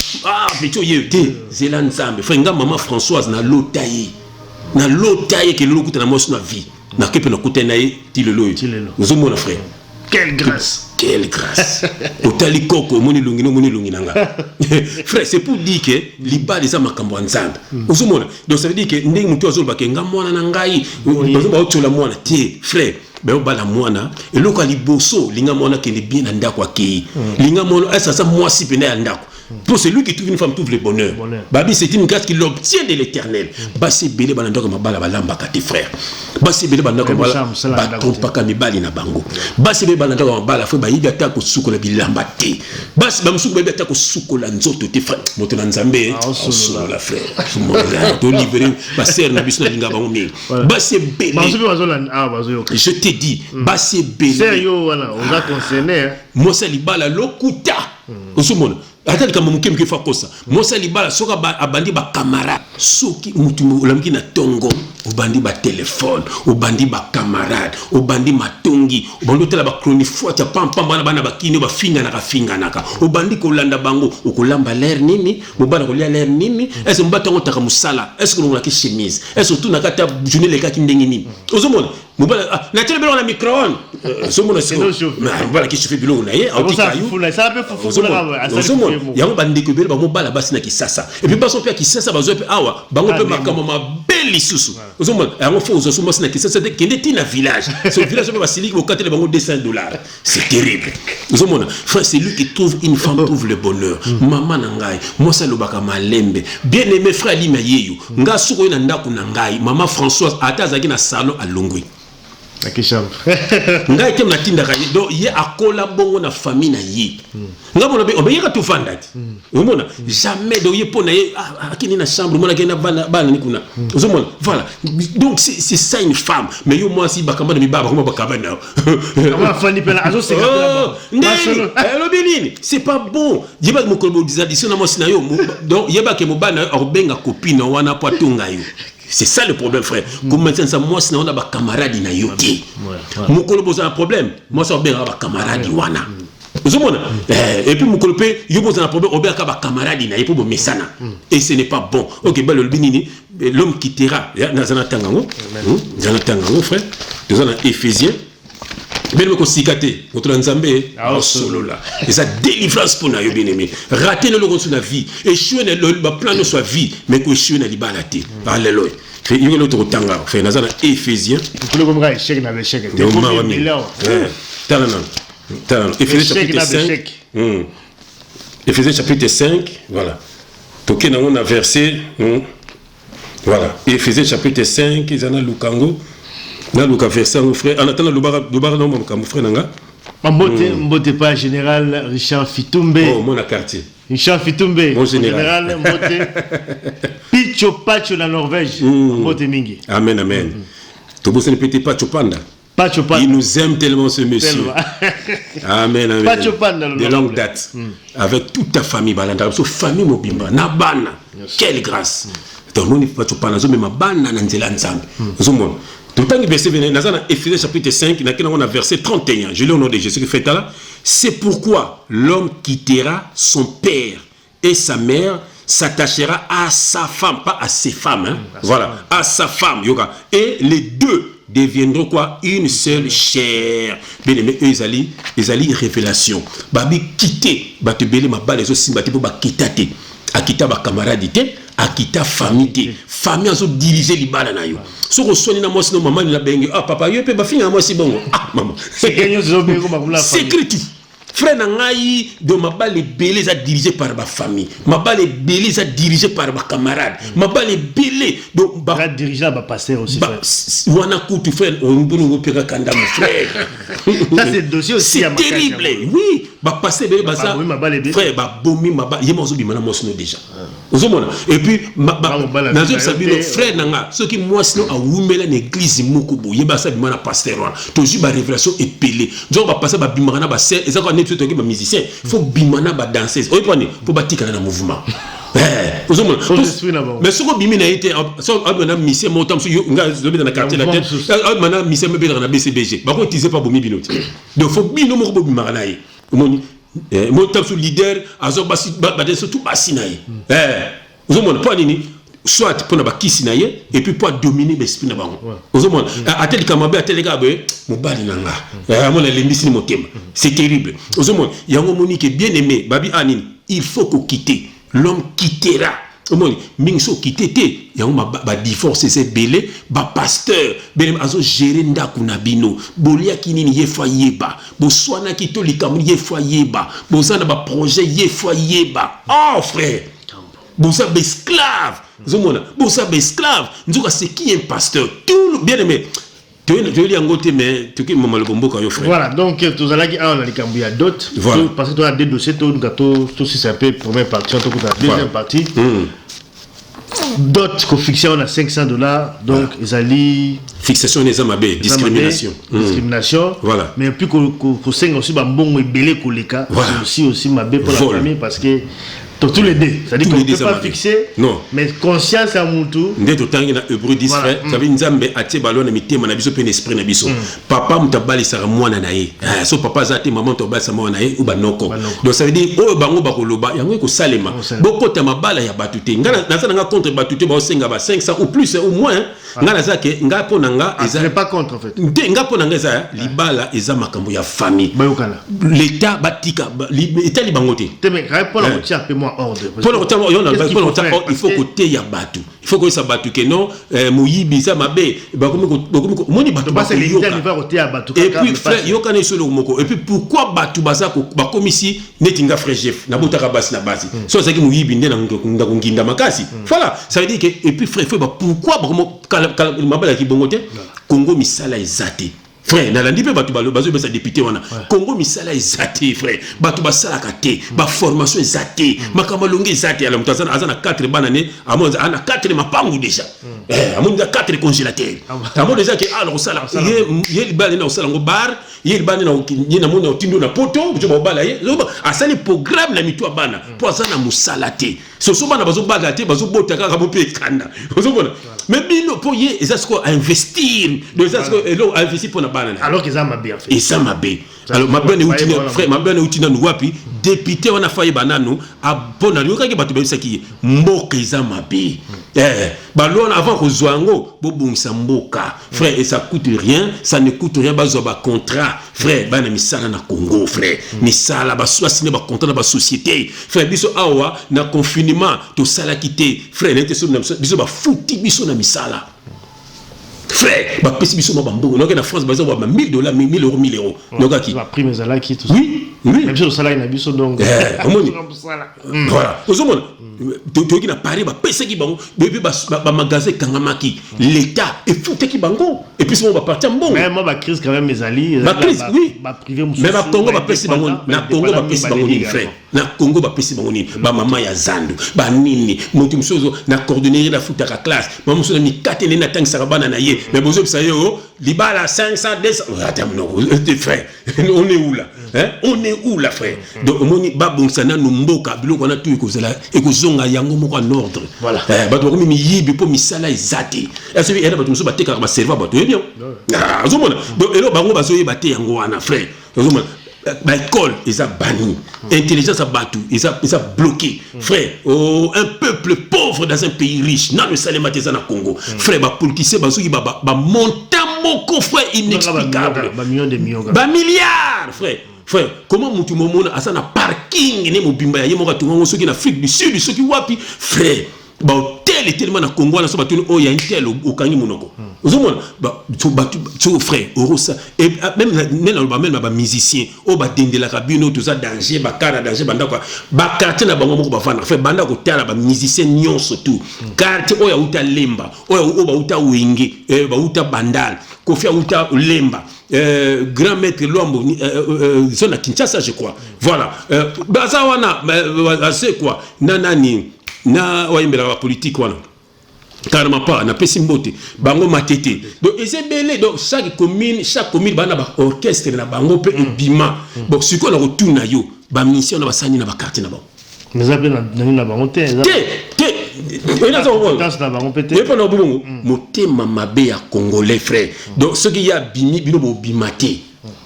petit yété zelan zambe frère maman Françoise na lotaye que le kuta na moi na vie na kepe na kuta na tilelo nous mon frère quelle grâce otali koko moni lungi nanga frère c'est pour dire que liba les amakambo nzambe uzumona donc ça veut dire que ndenge mutu azoloba ke nga mwana na ngai bazoba otola mwana te frère ben bala mwana et loko liboso linga mwana ke bien ndako akei linga mwana ça moi si pena ya ndako pour celui qui trouve une femme trouve le bonheur babi c'est une grâce qu'il obtient de l'Éternel basi belé bana ndako mabala balamba kati frère basi belé bana ndako mabala batrompaka mibali na bango basi belé bana ndako mabala fo bayibi ata ko sukola bilamba te basi bamusuko bayibi ata ko sukola nzoto te frère moto na nzambe solo la frère to libérer ba sœur na biso na linga bango mi basi belé je te dis basi belé sérieux wana on va concerner moi ça libala lokuta osumona atali kama mukemi ke fa kosa moi ça libala soka abandi ba camarade soki mutu olamki na tongo obandi ba téléphone, obandi ba camarade, obandi matongi, obandi tela ba chronifote ya pam pam bana ba kini ba finga naka, obandi kolanda bango, okolamba l'air nini, mobala kolia l'air nini, est-ce que mbata ngotaka musala, est-ce que on a ki chemise, est-ce que tout na kata journée les ka ki ndenge nini. Ozomona, mobala na tele belo na micro-ondes, ozomona c'est mobala ki chauffe bilo na ye, ça peut ozomona, yango bande ko belo ba mobala basi na kisasa. Et puis baso pe kisasa bazo pe awa, bango pe makama belle susu. Ozomona, yango fo ozosuma na kisasa de kende tina village. Ce village va basili ko katele bango $200. C'est terrible. Ozomona, frère, c'est lui qui trouve une femme trouve le bonheur. Maman nangai, moi ça lobaka malembe. Bien aimé frère Lima yeyo. Nga suko na ndako nangai, maman Françoise atazaki na salon à Longwe. Nga item na tinda kanye donc ye akola bongo na famille na ye nga mona be obeyeka to fandati omona jamais do ye pona ye akini na chambre mona kena bana ni kuna ozomona voilà donc c'est ça une femme mais yo moi si bakamba de mi baba ko bakaba na ama fani pena azo se c'est pas bon yeba mo kolbo dizadison na mo sinayo donc yeba ke mo bana obenga copine wana poatunga yo. C'est ça le problème, frère. Comme maintenant, ça, moi, sinon, on a des camarades qui ont mon colobo, c'est un problème. Moi, ça, on a des camarades wana. Et puis, mon colobo, il y a un problème, on a des camarades qui ont des messana. Et ce n'est pas bon. Ok, l'homme quittera. Zanatangano, frère. Nous avons Éphésiens. Mais le consigate, notre Nzambé, solo là. Et ça délivrance pour nous, bien aimé. Rater le logo sur la vie. Échouer le plan de sa vie, mais que échouer na libalate. Alléluia. Fait il y a l'autre tanga. Fait nazana Éphésiens. Pour le moment, échec na échec. Éphésiens chapitre 5. Éphésiens chapitre 5, voilà. Toké na on a verset voilà. Éphésiens chapitre 5, ils en a Lukango. Là, le verset, mon frère, en attendant, le non, mon frère, Nanga. Mbote pas général Richard Fitumbe. Oh, mon quartier. Richard Fitumbe. Mon général. Mbote. Picho Pacho la Norvège. Mbote Mingi. Amen, amen. Tobo, ce n'est peut-être pas Chopanda. Pacho Panda. Il nous aime tellement, ce monsieur. Amen, amen. Pacho Panda. De longue date. Avec toute ta famille, Balanda. Sa famille, Mobimba. Nabana. Quelle grâce. Donc, nous, Pacho Panda. Nous, ma bana, Nanzela Nzambe. Nous, tout le temps que verset venu, dans Éphésiens chapitre 5, on a verset 31. Je lis au nom de Jésus qui fait là. C'est pourquoi l'homme quittera son père et sa mère, s'attachera à sa femme, pas à ses femmes, hein. Voilà, à sa femme, yoga. Et les deux deviendront quoi? Une seule chair. Bien aimé, eux, ils allaient révélation. Babi quitter, te belé ma balle, les autres simbati pour quitter. A quitter ma camarade, a quitter famille, famille a diriger les balles na yo. Si on soigne na moi sinon maman il a bengue, ah papa yo peut pas finir moi si bon. Ah maman. C'est critique. Frère Nangaï, de ma balle est belée à diriger par ma famille. Ma balle est belée à diriger par ma camarade. Ma balle est belée. Donc, bah, diriger ma pasteur aussi. Wana koutou frère, on peut nous opérer kanda mon frère. Ça c'est le dossier aussi. C'est terrible. Oui. Bah passer belé bah ça. Frère, bah bomi ma balle. Yéma ozo bimana mosino déjà. Ozo mona. Et puis nazo sabino frère nanga. Ce qui moi sinon a oumela l'église mokubu. Yéba ça bimana pasteur. Toujours ba révélation est pelée. Donc bah passer bah bimana bah c'est ça qu'on tu es musicien, il faut bimana ba danser. Vous comprenez? Faut batika dans le mouvement. Mais ce que bimina été, ça on musicien montant sur dans la quartier la tête. On a musicien me dans la BCBG. Par contre, utiliser pas bomi binoti. Donc faut bino mo bimana naï. Montant sur leader, azo basi ba surtout basinaï. Vous comprenez pas nini? Soit pour na bakisi na ye et puis pour dominer l'esprit na bango. Ozomona atel kamabe atel gabe mo bali nanga. Mona lembisi ni motema. C'est terrible. Ozomona yango monique bien aimé babi anine, il faut qu'on quitte. L'homme quittera. Omoni mingso quitter yango ba divorce c'est belé ba pasteur belé azo gérer ndaku na bino bolia kinini ye foyeba bo swana kito likamuni ye foyeba bo sana ba projet ye foyeba. Oh frère Bossa esclave. Bossa esclave. Nous c'est qui est pasteur. Tout bien aimé. Tu es en côté mais tu es maman le bombo quand frère. Voilà donc tu as là qui a les cambouis d'autres. Parce que tu as des dossiers tout tout si c'est un peu première partie tout la deuxième partie. D'autres qu'on fixe on a $500 donc ils allaient fixation des amabé discrimination. Discrimination. Voilà. Mais puis qu'on 5 aussi ba bon belé ko leka aussi ma bé pour la famille parce que tous les deux. C'est-à-dire qu'on ne peut pas mabe. fixer. Non. Mais conscience à Moutou. Nde totangi na Hébreu 10 frère, ça veut nzambe atie balona mitema na biso pe esprit na biso. Papa mutabali sara mwana na ye. So papa zate maman to basa mwana na ye ou banoko. Donc ça veut dire o bango bakoloba yango ko salema. Boko ta mabala ya batute. Ngana nazana nga contre batute ba osenga ba 500 ou plus ou moins. Ngana zake nga pona nga eza n'est pas contre en fait. Nde nga pona nga eza libala eza makambo ya famille. Bayokana. L'état batika l'état libangote. Teme pour la tiens peu moins ordre. Pour le il faut côté ya batu. Il faut que ça batu que non moyibi ça mabe ba komi moni batu ba c'est l'état il va côté ya batu. Et puis frère yokana solo moko. Et puis pourquoi batu baza ko ba komi si netinga frère chef na botaka basi na basi. So ça qui moyibi ndena nginda makasi. Voilà, ça veut dire que et puis frère pourquoi ba mabala ki bongote Congo misala ezate. Frère, nalandi pe batu bazo besa député wana. Congo misala ezate frère. Batu basala kate, ba formation ezate, makama longe ezate ala mutazana azana 4 banane, amonza ana 4 mapangu déjà. Amonza 4 congélateurs. Amonza déjà que alors sala ye libali na osala ngo bar, ye libali na mona otindo na poto, je ba bala ye. Asali programme na mitwa bana. Po azana musalate. So bana bazo bala te bazo botaka ka bope kanda. Bazo bona. Mais bino po ye ezasiko investir, de ezasiko elo investir pour alors qu'ils ont bien fait. Et ça m'a bien. Alors ma bonne outil frère, ma bonne outil nous wapi député on a failli banano a bon alio ka batu be saki mboka za mabe. Balon avant ko zwango bobungisa mboka. Frère et ça coûte rien, ça ne coûte rien bazo ba contrat. Frère bana misala na Congo frère. Misala ba signer ba contrat na ba société. Frère biso awa na confinement to sala quitter. Frère n'était sur biso ba fouti biso na misala. Frère, bah pesi biso mabambo, donc en France bazo ba $1000, 1000 euros, 1000 euros. Donc qui la prime ezala qui tout ça. Oui, oui. Même si le salaire na biso donc. Voilà. Ozomona. Toki na Paris ba pesi ki bango, bébé ba magasin kangamaki, l'état et fouté ki bango. Et puis on va partir bon. Mais moi ba crise quand même ezali. Ba crise oui. Ba privé mais ba Congo ba pesi bango, na Congo ba pesi bango ni frère. Na Congo ba pesi bango ni ba mama ya Zandu, ba nini, moto msozo na coordonner la foot à classe. Maman msozo ni katene na tang sarabana na ye. Mais bozo ça yo, libala 500 200. Attends non, frère. On est où là? Hein? On est où là frère? Donc moni ba bonsana no mboka biloko na tu ko zela e ko zonga yango moko en ordre. Voilà. Bato ko mi yibi po misala ezate. Est-ce que ena bato mso bateka ba serva bato bien. Ah, zomona. Donc elo bango bazo yebate yango wana frère. Zomona. Ba école isa banni. Intelligence à batu, isa bloqué. Frère, un peuple pauvre dans un pays riche, na le salaire matezana Congo. Frère ba pour qui c'est bazo ki ba montant moko frère inexplicable. Ba millions de millions. Ba milliards frère. Frère, comment mutu momona asana parking ne mobimba ya yemoka tungo soki na Afrique du Sud soki wapi frère ba hotel tellement na Congo na so batuni o ya intel au kangi monoko ozomona ba tu frère orosa et même ba musicien o ba dendela ka bino tout ça danger ba cara danger banda quoi ba quartier na bango moko ba fana frère banda ko tala ba musicien nyonso tout quartier o ya uta lemba o ba uta wenge ba uta bandal Kofi uta lemba grand maître Lombo zone à Kinshasa je crois voilà bazawana c'est quoi nanani na waimbela la politique wana carrément pas na pesi mbote bango matete donc ezebele donc chaque commune bana ba orchestre na bango pe bima bon siko na retourna yo ba mission na basani na ba quartier na bango mais ça na bango te motema mabe ya congolais frère donc ce qui y a bimi bino bo bimate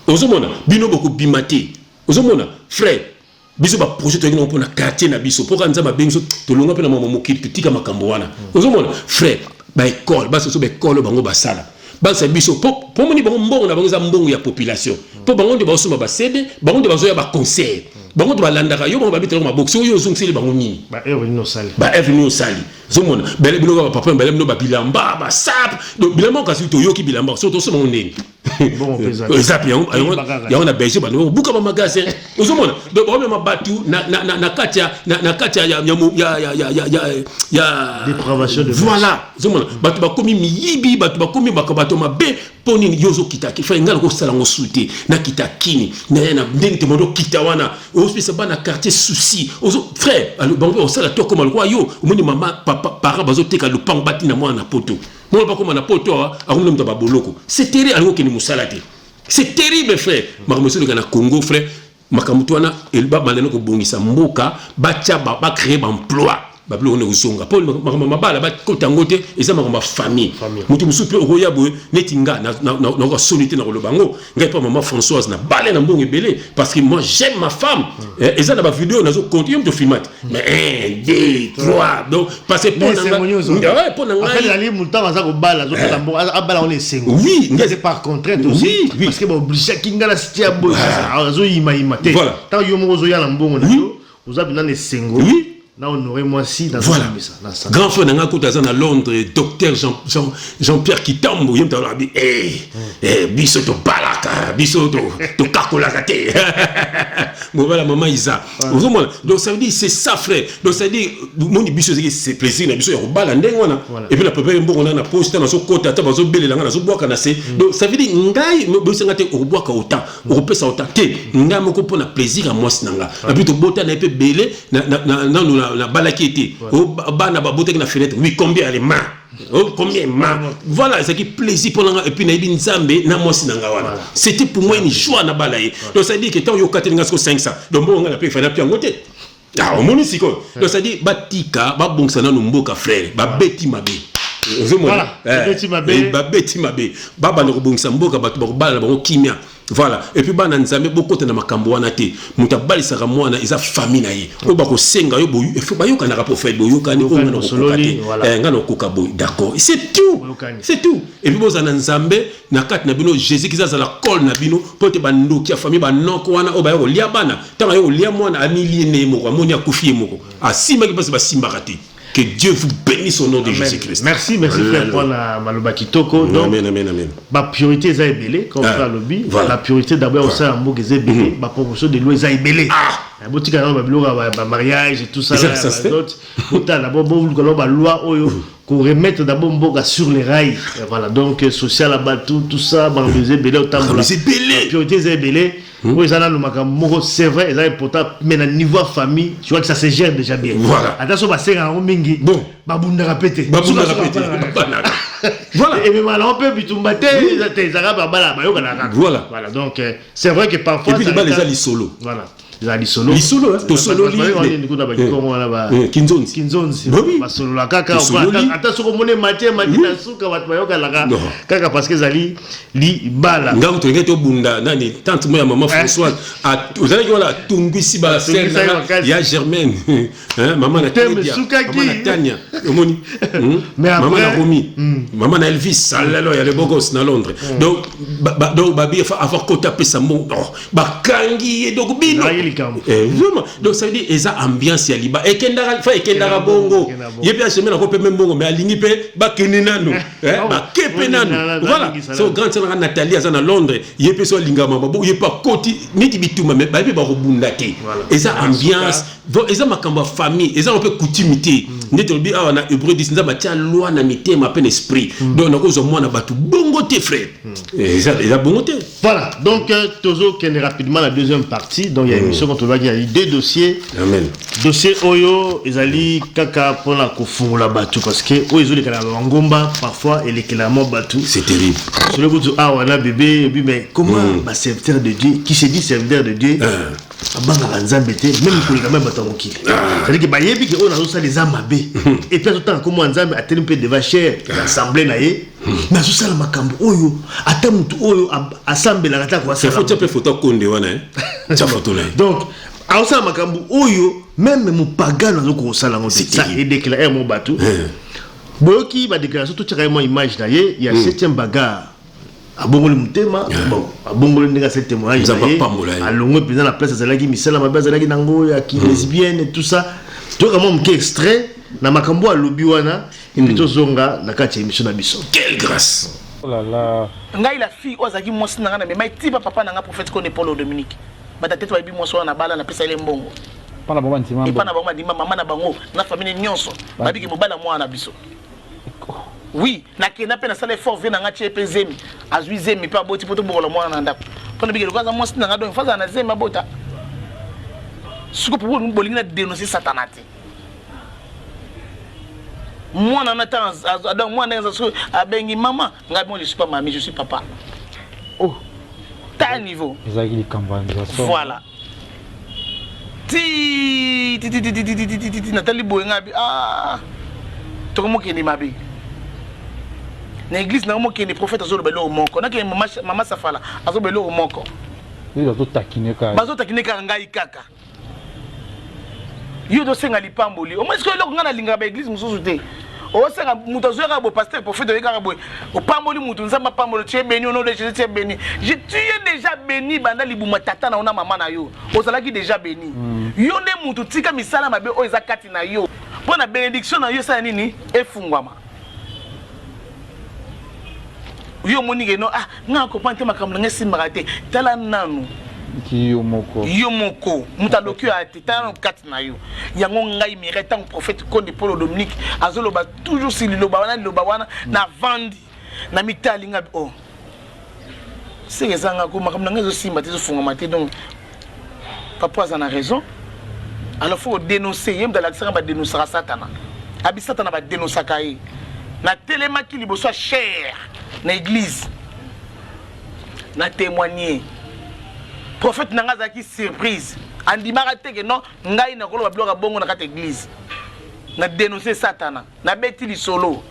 ozomona bino boko bimate ozomona frère biso ba projet to ngino pona quartier na biso poka nzamba benzo to longa pe na mama mokili tutika makambo wana ozomona frère ba école ba so ba école bango basala ba sa biso po moni bango mbongo na bango za mbongo ya population po bango de ba soma ba CD bango de ba zo ya ba concert bango de ba landaka yo bango ba bitelo ma boxe yo zongisi bango nini ba evenu sali zomona bele bino ba papa bele bino ba bilamba ba sap donc bilamba kasi to yoki bilamba so to soma ndeni bon exact ya on a berger ba no buka ba magasin zomona donc ba même batu na katia ya dépravation de voilà zomona batu ba komi miyibi batu ba komi bakabato mabe poni yozo kitaki fa ngala ko sala ngo souté na kitakini na ndenge te mondo kitawana hospice ba na quartier souci frère bango on sala to comme le roi yo moni mama papa parents bazo teka le pang bati na moi na poto moi pas comme na poto akumle mto ba boloko c'est terrible algo ke ni musalate c'est terrible frère ma monsieur le Congo frère makamutwana elba maleno ko bongisa mboka bacha ba créer emploi bablo on uzonga pour mabala ba kotangote eza makamba famille mutu musupe okoya boye netinga na ko sonité na kolobango ngai pa maman Françoise na balé na mbongo ebele parce que moi j'aime ma femme eza na ba vidéo nazo continuer to filmat mais 1 2 3 donc passer pour na pour na ngai ali muta baza ko bala zo kala mbongo abala on est single oui c'est par contrainte aussi parce que ba obligé kinga la cité ya boye azo yima te tant yo mo zo ya na mbongo na yo vous avez dans les single là on aurait moi si dans voilà. Grand frère nanga kotaza na Londres docteur Jean-Pierre Kitambo yem ta labi biso to balaka biso to kakolaka te voilà maman Isa vraiment donc ça veut dire c'est ça frère donc ça veut dire mon biso c'est plaisir na biso ya kobala ndengwana et puis la papa mbongo na poste na so kota ta bazo belela na so boka na se donc ça veut dire ngai biso ngate oboka autant opesa autant te ngai moko pona plaisir à moi sinanga et puis to bota na pe belé na la balakité bana ba botek na fenêtre oui combien les mains combien mains voilà c'est qui plaisir pour et puis na ibi nzambe na moi sinanga wana c'était pour moi une joie na balaye donc ça dit que tant yo katelinga ko 500 donc bon on a pe fana piangote ah on siko donc ça dit batika ba bongsana no mboka frère ba beti mabe voilà beti mabe baba no bongisa mboka batu ba bala ba kimia voilà et puis bana nzambe bokota na makambo wana te muta balisaka mwana isa famille na ye o ba ko senga yo boyu il faut ba yoka na prophète boyoka ni o ngana kokati ngana koka boyu d'accord c'est tout et puis bozana nzambe na kati na bino Jésus kiza la col na bino pote ba ndoki ya famille ba noko wana o ba yo lia bana tanga yo lia mwana amili ne moko amoni akufie moko asima ki basi ba simba kati. Que Dieu vous bénisse au nom de Jésus-Christ. Merci frère pour la maloba kitoko. Amen. Ma priorité est belé comme frère lobby. La priorité d'abord au sein de est belé. Ma promotion de loi est belé. La boutique à ma mariage et tout ça. D'abord vous la loi qu'on remette d'abord mboka sur les rails. Voilà donc social à tout ça. Ma belé autant. La priorité est belé. Oui, ça c'est vrai, c'est important, mais à niveau famille, tu vois que ça se gère déjà bien. Voilà. Attention, bon, babunda répété. Voilà. Et même alors, on peut bitumbater, voilà. Donc, c'est vrai que parfois. Et puis, les gens, les solos. Voilà. Les solo. Les solo, hein. Solo, Kinzonzi. Solo la kaka. Attention, comme on est matière, matina souka, watmayoka la kaka parce que zali li bala. Ngam to ngeto bunda nani tante moi maman Françoise vous allez voir la tungu si ba sel ya Germaine hein maman na Tania omoni maman na Romi maman na Elvis alalo ya le bogos na Londres donc babi avoir kota pesa mo ba kangi donc bino vraiment donc ça veut dire eza ambiance ya liba ekendara bongo yebi a chemin na ko pe même bongo mais alingi pe ba keninano ba kepe nano voilà so grand sœur Nathalie azana Londres yepe so lingama babo yepa koti niti bituma mais ba ba robunda te eza ambiance eza makambo famille eza un peu coutumité neti obi awa na hébreu 10 nza batia loi na mitema peine esprit donc na kozo mwana batu bongo te frère eza bongo te voilà donc tozo kene rapidement la deuxième partie donc il y a une émission quand on va il y a deux dossiers amen dossier oyo ezali kaka pour la kofungola batu parce que oyo ezoli kana ngomba parfois et l'éclairement batu c'est terrible sur le bout de ah wana bébé mais comment ba serviteur de Dieu qui se dit serviteur de Dieu abanga nzambe te même pour les même batamokili c'est-à-dire que ba yebi que on a ça les amabe et puis tout temps comme nzambe a tenu peu de vacher l'assemblée na ye na so sala makambo oyo ata mutu oyo assemblée la kata kwa c'est faut taper photo konde wana ça photo là donc a ça makambo oyo même mon pagan na ko sala ngo ça et déclarer mon bateau boki ba déclaration tout tira moi image na ye il y a 7e bagarre abongoli mutema bon abongoli ndinga cette témoignage alongo président la place azalaki misala mabe azalaki nango ya ki lesbienne et tout ça donc comment mon extrait na makambo alobi wana plutôt zonga na kati émission na biso quelle grâce oh là là ngai la fille ozaki mosi nanga na mais mai tipa papa nanga prophète ko ne Paul Dominique bata tete ba bi mosi na bala na pesa ile mbongo pana baba ntima et pana baba ndima mama na bango na famille nyonso babiki mobala mwana biso. Oui, na kena pe na sala effort ve na nga tie pe zemi azwi zemi pa boti poto bokola mwana na ndako pona bigelo kwaza mosi na nga donc faza na zemi abota suko pour bolingi na dénoncer satanate mwana na temps donc mwana nza abengi mama nga moi je suis pas mamie je suis papa oh ta niveau ezaki likambanza voilà ti Nathalie Boyenga bi to ko mokeni mabi na église na mokeni prophète azolo belo moko na ke mama Safala azolo belo moko bazo takine ka ngai kaka yo do senga lipamboli o moins que eloko ngana linga ba église mususu te o senga muto zoka bo pasteur prophète oyeka bo o pamboli muto nzamba pamboli tu es béni au nom de Jésus, tu es béni. Tu es déjà béni banda libuma tata na ona mama na yo o salaki déjà béni yo nde muto tika misala mabe o eza kati na yo pona bénédiction na yo sa nini efungwama yo monike no nga ko pante makambo nga simba te tala nanu yo moko mutaloki ati tala kati na yo yango ngai mire tant prophète Konde Paul Dominique azoloba toujours si liloba wana na vandi na mitali nga c'est ezanga ko makambo nga zo simba te zo funga te donc papa a na raison alors faut dénoncer yem dans l'accent ba dénoncer Satana abi Satana ba dénoncer kai na télémaki liboso cher na église na témoigner prophète nanga zaki surprise andimaka teke non ngai na kolo babloka bongo na kata église na dénoncer Satana na beti li solo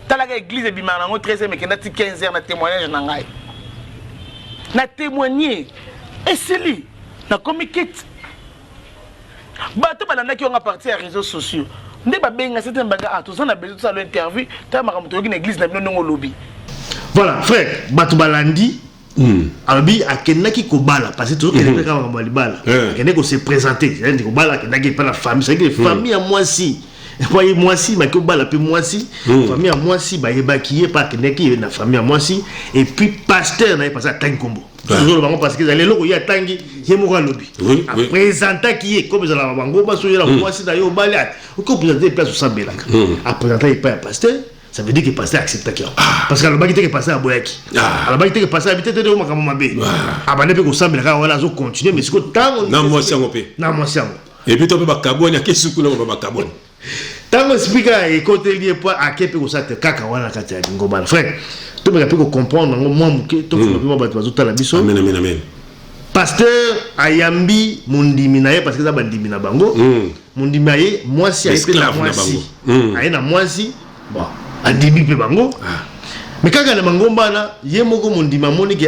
talaka église bimana ngo 13e mais kenda ti 15h na témoignage na ngai na témoigner et c'est lui na communiquate bato balandaki on a parti à réseaux sociaux nde babenga c'était baga tout ça na besoin de ça l'interview ta makamto na église na bino ngo lobby voilà frère bato balandi abi akenaki kobala parce que toujours keleka kama balibala akeneko se présenter c'est-à-dire kobala akenaki pas la famille c'est que famille à moi si voyez moi si ma kobala pe moi si famille à moi si ba yebaki pas akenaki na famille à moi si et puis pasteur na passé à Tankombo toujours le bango parce que les loko ya tangi yemo lobby a présenter qui est comme ça la bango ba so ya moi si na yo bala ko présenter place au Sambelaka a présenter pas pasteur. Ça veut dire que pasteur accepte qui parce que le bagité que pasteur a boyaki le bagité que pasteur habité de makambo mabe abane pe ko Sambelaka wala zo continuer mais ce que tant na moi si ngopé et puis to pe ba kaboni akesuku na ba kaboni tango explica et côté lié pas à kepe ko sate kaka wala kati ya ngomba frère to me pe ko comprendre ngo moi muke to ko ba bato bazota la biso amen pasteur ayambi mundimi na ye parce que ça bandimi na bango mundimi aye moi si aye pe na moi si aye na moi si bon andimi pe bango mais kaka na mangomba na ye moko mundima moni ke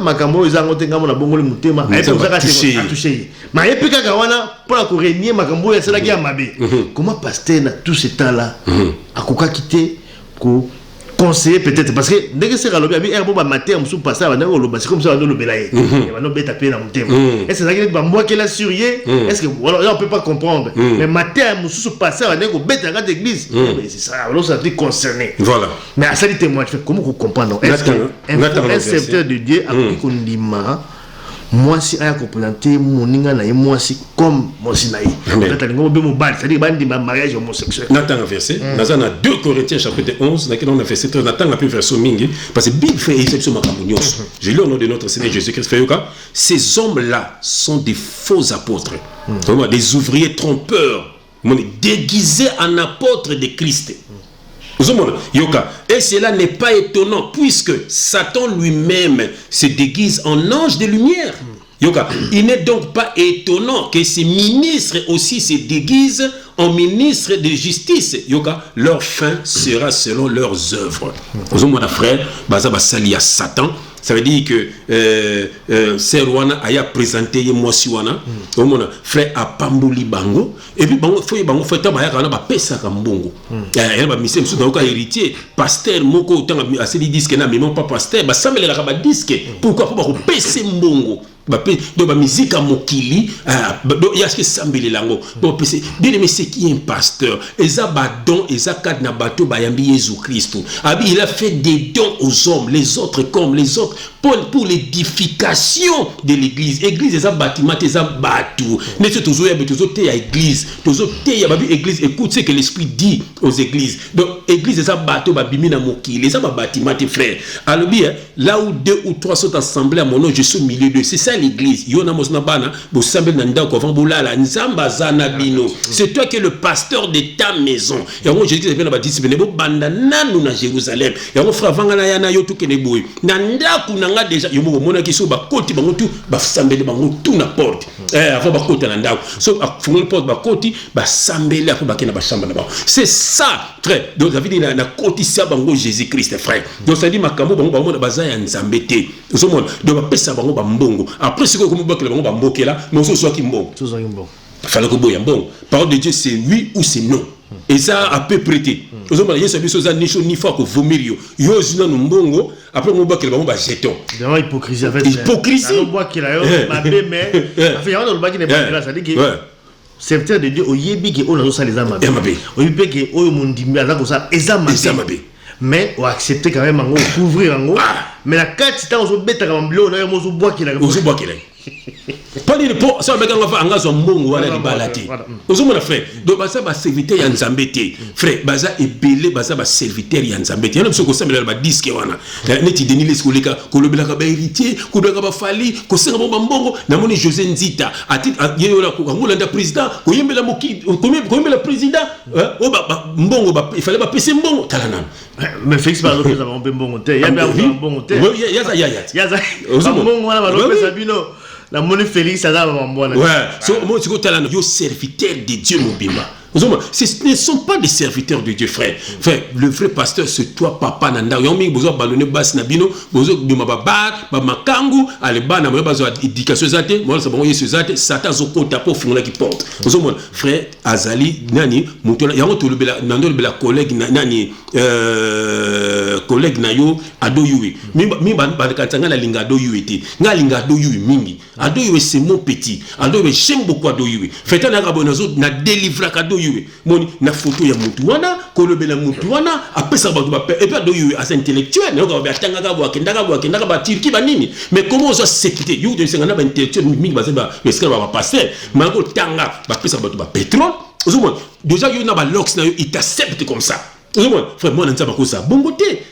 makambo ezango te ngamo na bongo le mutema aye pe kaka touché mais aye pe kaka wana pour la renier makambo ya sala ki ya mabe comment pasteur na tout ce temps là akoka quitter ko conseiller peut-être parce que dès que c'est ralobi abi erbo ba mater musu passer ba ndeko loba c'est comme ça no belaye et ba no beta pe na mutema est-ce que ça que ba moi qui la surier est-ce que on peut pas comprendre mais mater musu passer ba ndeko beta dans l'église mais c'est ça alors ça dit concerné voilà mais à ça dit témoin comment vous comprendre est-ce que un serviteur de Dieu a pris kondima moi si aya ko présenter moninga na ye moi si comme moi si na ye peut-être ngo be mo bal c'est-à-dire bandi ba mariage homosexuel natanga verset nazana 2 Corinthiens chapitre 11 na on a fait c'est natanga plus verset mingi parce que Bible fait exception makambo nyonso je lis au nom de notre Seigneur Jésus-Christ fait yoka ces hommes-là sont des faux apôtres vraiment des ouvriers trompeurs déguisés en apôtres de Christ. Et cela n'est pas étonnant puisque Satan lui-même se déguise en ange de lumière. Il n'est donc pas étonnant que ces ministres aussi se déguisent en ministres de justice. Leur fin sera selon leurs œuvres. Mon frère, Satan. Ça veut dire que Serwana a présenté moi si wana mon frère a pamboli bango et puis bango fait tabaya kana ba pesa kambongo elle ba mise mso donc héritier pasteur moko tant a se disque na mais non pas pasteur ba samela ka ba disque pourquoi pas ko pesa mbongo ba pe do ba musique mokili do ya ce sambeli lango do pesa bien mais c'est qui un pasteur eza ba don eza kad na bato ba yambi Jésus Christ abi il a fait des dons aux hommes les autres comme les autres pour l'édification de l'église. L'église est un bâtiment, c'est un bateau. Mais c'est toujours il y a toujours à l'église, toujours il y a l'église. Écoute ce que l'esprit dit aux églises. Donc l'église est un bateau, babimina mokili, les un bâtiment, tes frères. Alors bien, là où 2 ou 3 sont assemblés à mon nom, je suis au milieu d'eux. C'est ça ça l'église. Yo na mosna bana, bo sambel na ndako avant bolala, nzamba zana bino. C'est toi qui es le pasteur de ta maison. Yango Jésus qui ba discipline bo banda nanu na Jérusalem. Yango frère vangana yana yo tout kene boy. Na ndako nanga déjà yo mo mona ki so ba koti bango tout ba sambel bango tout na porte. Avant ba koti na ndako. So a fungol porte ba koti ba sambel après ba kena ba chambre là-bas. C'est ça, frère. Donc David il na koti sa bango Jésus-Christ frère. Donc ça dit makambo bango bango na bazaya nzambete. Zo mona donc ba pesa bango ba mbongo. Après ce que comme ba bango ba mbokela, mais so soit ki mbongo. So soit ki mbongo. Fallait que boya bon. Parole de Dieu c'est oui ou c'est non. Et ça a peu prêté. Vous avez dit ça ni chaud ni fort que vomir yo. Yo zina mbongo après on boit que bango ba jeton. Vraiment hypocrisie avec hypocrisie. On boit qu'il a yo ma mais enfin on le ba qui n'est pas là ça dit que serviteur de Dieu oyebi que on a ça les âmes. Oyebi que o mondimbi aza ko ça ezamabe. Mais on accepter quand même en couvrir en haut. Mais la carte c'est on beta comme bleu on a mo bois qu'il a. Pas de pour ça avec un enfant engagé mbongo wala libalati. Ozo mona frère. Donc basa ba serviteur ya nzambete. Frère basa ebele basa ba serviteur ya nzambete. Yana biso ko sambela ba disque wana. Neti denile skoleka ko lobela ka ba héritier, ko doka ba fali, ko senga ba mbongo na moni José Nzita. Ati yeyola ko ngula nda président, ko yembela moki, ko yembela président, o ba mbongo ba il fallait ba pese mbongo talana. Mais Félix par exemple ça va mbongo te. Ya ba mbongo te. Ya za. Mbongo wana ba lopesa bino. La monnaie Félix, ça va m'embonner. Ouais, moi, tu as yo serviteur de Dieu, mon bimba. Ce ne sont pas des serviteurs de Dieu, frère. Frère, le vrai pasteur, c'est toi, papa, nanda. Yon mi besoin ballonner bas nabino, besoin de ma babar, ma makangu, allez bas na besoin d'éducation zate, moi ça bon yesu zate, satan zo kota pour finir qui porte. Mon frère Azali nani, mutona, yango to le bela, nando le bela collègue nani, collègue na yo ado yui. Mi ban katanga na linga ado yui ete. Nga linga ado yui mingi. Ado yui c'est mon petit. Ado yui j'aime beaucoup ado yui. Faites un arabe na délivre ado moni na photo ya mutu wana kolobela mutu wana apesa ba et puis ado yui as intellectuel na ba tanga ka bo akenda ba tirki ba nini mais comment on doit sécurité you de sengana ba intellectuel mingi ba ba escale ba passer mango tanga ba pesa ba pétrole ozuma déjà you na ba lox na yo il t'accepte comme ça. Frère, moi, bon côté,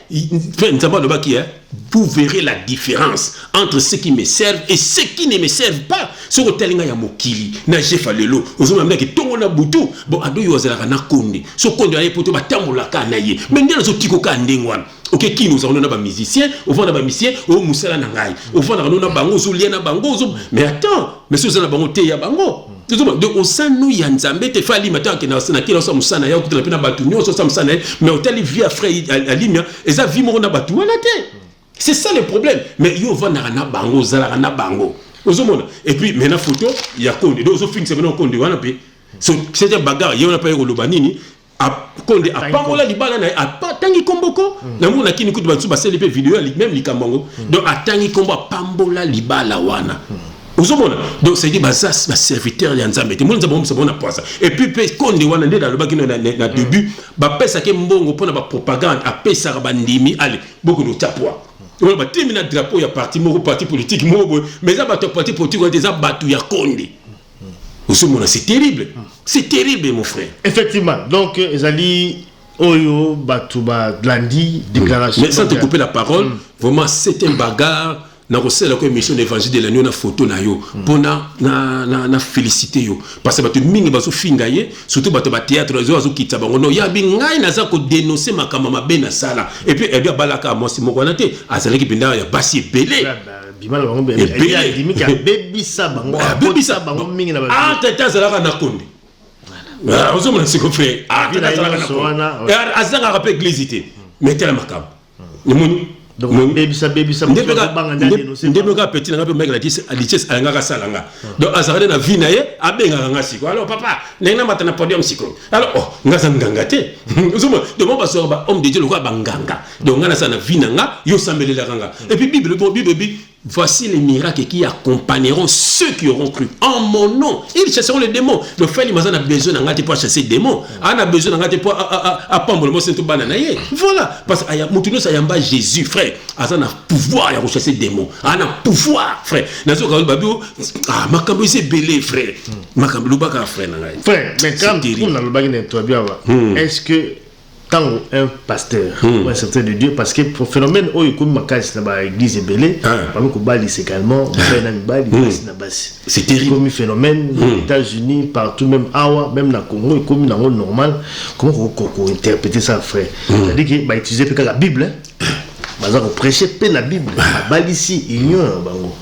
vous verrez la différence entre ceux qui me servent et ceux qui ne me servent pas. Sur le terrain, il y a Mokili, Naje Falelo, vous avez dit que tout le monde a boutou. Bon, à deux, il y a Konde. Ce Konde a pour tout le Kanaye. Mais il y a des autres Kandengwan. Ok, qui nous avons un musicien, au fond d'un musicien, au Moussala Nangai, au fond d'un bango, Zuliana Bango. Mais attends, mais si vous avez un bango, Teya Bango. Donc au sein nous y a nzambe te fali matin que na kila so musana ya kutela pina batu nyoso so musana mais hôtel via frère à limia et ça vit mo na batu wana te. C'est ça le problème. Mais yo va na bango zala na bango. Ozomona et puis maintenant photo il y a Konde donc so fixe maintenant Konde wana pe. So c'est un bagarre yo na pa ko lobanini a Konde a pangola libala na a tangi komboko na mo na kini kutu batsu ba célébrer vidéo même likambango donc a tangi kombo pambola libala wana. Donc c'est dit bah ça ma serviteur ya nzambe te monza bon ça bon poisa et puis Konde wana ndé dans le bakino na début ba pesa ke mbongo pona ba propagande a pesa ba ndimi allez beaucoup de tapwa on ba terminer drapeau ya parti moko parti politique moko mais ça ba parti politique déjà batu ya Konde. C'est terrible mon frère. Effectivement donc ezali oyo batuba lundi déclaration mais sans te couper la parole vraiment c'est un bagarre. Na recela ko émission d'évangile de l'année na photo na yo pona na féliciter yo parce que bato mingi baso finga ye surtout bato ba théâtre zo azo kitsa bango no ya bi ngai na za ko dénoncer makama mabe na sala et puis ebia balaka mo si moko na te azali ki pinda ya basi belé bimala bango be ya dimi ka bebisa bango mingi na ba ah tata zala na Konde ah ozo mona siko frère ah tata zala na Konde azanga rappel glizité mais tellement makam ni moni donc bebisa banga dénoncer ndemeka petit nga pe mec la lichesse alanga salanga donc azarade na vie na ye abenga nga siko alors papa nenga mata na podium siko alors oh nga sanganga te uzuma de mon pasteur ba homme de Dieu le quoi banganga donc nga na sana vie na nga yo sambelela kanga et puis bible voici les miracles qui accompagneront ceux qui auront cru en mon nom. Ils chasseront les démons. Le frère il a besoin d'engager pour chasser les démons. On a besoin d'engager pour apprendre le mot saint bananaye. Voilà parce que Moutounous ça yamba Jésus frère. On a pouvoir de chasser les démons. On a pouvoir frère. Nazo quand babio ah makambo c'est belé frère. Makambo lubaka frère nangai. Frère mais quand on a le bagage toi bien est-ce que tant un pasteur ou un certain de Dieu, parce que pour phénomène où il comme ma case dans l'église est belée, parmi que bali c'est également c'est terrible comme phénomène aux États-Unis, partout, même awa, même dans Congo, comme dans le monde normal. Comment on interpréter ça, frère? C'est-à-dire que bah utiliser peut-être la Bible, bah ça prêcher peine la Bible, bali ici ignore bango.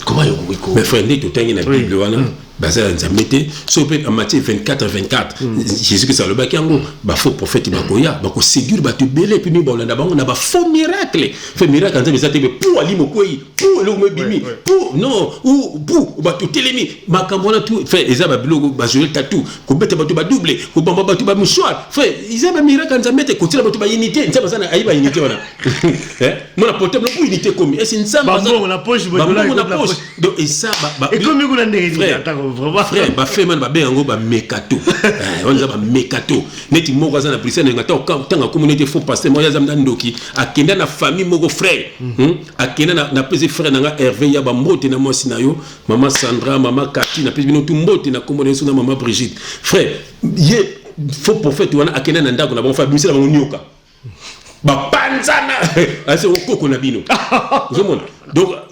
Comment il faut? Mais frère, n'est tout temps la Bible voilà. Baza nzambete so peut en Matthieu 24 Jésus que ça le bakango ba faux prophète bakoya bako séduire ba te belé puis ni bolanda bango na ba faux miracle fait miracle quand ça te pour ali mokoyi pour le mebimi pour non ou pour ba to telemi makambo na tout fait eza ba bilogo ba jouer tatou ko bete ba to ba doubler ko bamba ba to ba mouchoir fait ils ba miracle nzambete ko tila ba to ba unité nzamba sana ayi ba unité wana mon portable pour unité comme est nzamba bango na poche donc et ça ba et comme vous l'avez frère ba fait man ba bengo ba mekato on za ba mekato neti moko za na prison nga tanga communauté faux pasteur moya za ndoki akenda na famille moko frère akenda na pese frère nga Hervé ya ba mbote na mwasi na yo mama Sandra mama Kati na pese bino tu mbote na komone so na mama Brigitte frère ye faux prophète wana akenda na ndako na ba famille la ba nyoka ba panzana ase okoko na bino zomona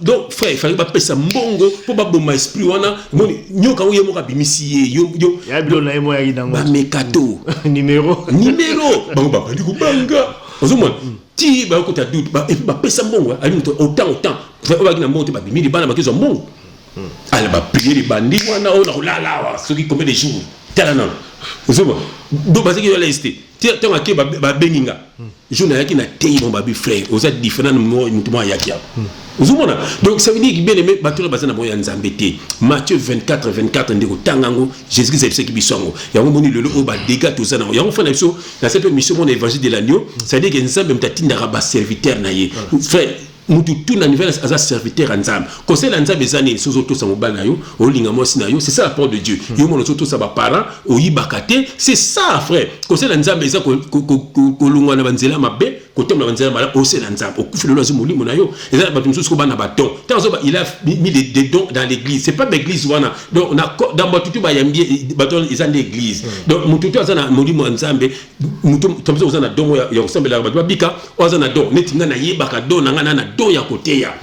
donc frère il fallait pas pesa mbongo pour ba boma esprit wana moni nyoka wo yemoka bimisi yo ya bilo na yemo ya gidango ba mekato numéro bango ba ndi kubanga zomona ti ba ko ta doute ba pesa mbongo ali to autant frère ba kina mbongo ba bimili bana ba kizo mbongo ala ba prier bandi wana ona kulala wa soki combien de jours tala non zomona do ba seki yo leste tant que ba beninga je n'ai qui n'a tei mon babi frère aux autres différents moi yakia zumona donc ça veut dire que bien aimé batura bazana moya nzambete Matthieu 24 ndeko tangango Jésus Christ c'est qui bisongo ya ngomoni lelo o ba dégâts tout ça na ya ngofana biso na cette mission mon évangile de l'agneau ça veut dire que nzambe mtatinda ba serviteur na ye frère mutu tout na nouvelle as serviteur nzambe conseil nzambe ezani sozo to sa mobala yo olinga mosi na yo c'est ça la parole de Dieu yo mono to sa ba parents oyibakate c'est ça frère conseil nzambe eza ko lungwa na banzela mabe ko temla banzela mala o c'est nzambe o kufilo lo molimo na yo eza ba tumsusu ko bana ba don tant il a mis des dons dans l'église c'est pas l'église wana donc on a dans batutu ba yambie baton ils ont l'église donc mutu to azana molimo nzambe mutu tumsusu ozana don ya kusambela ba bika ozana don netinga na yebaka don na ngana na don ya koteya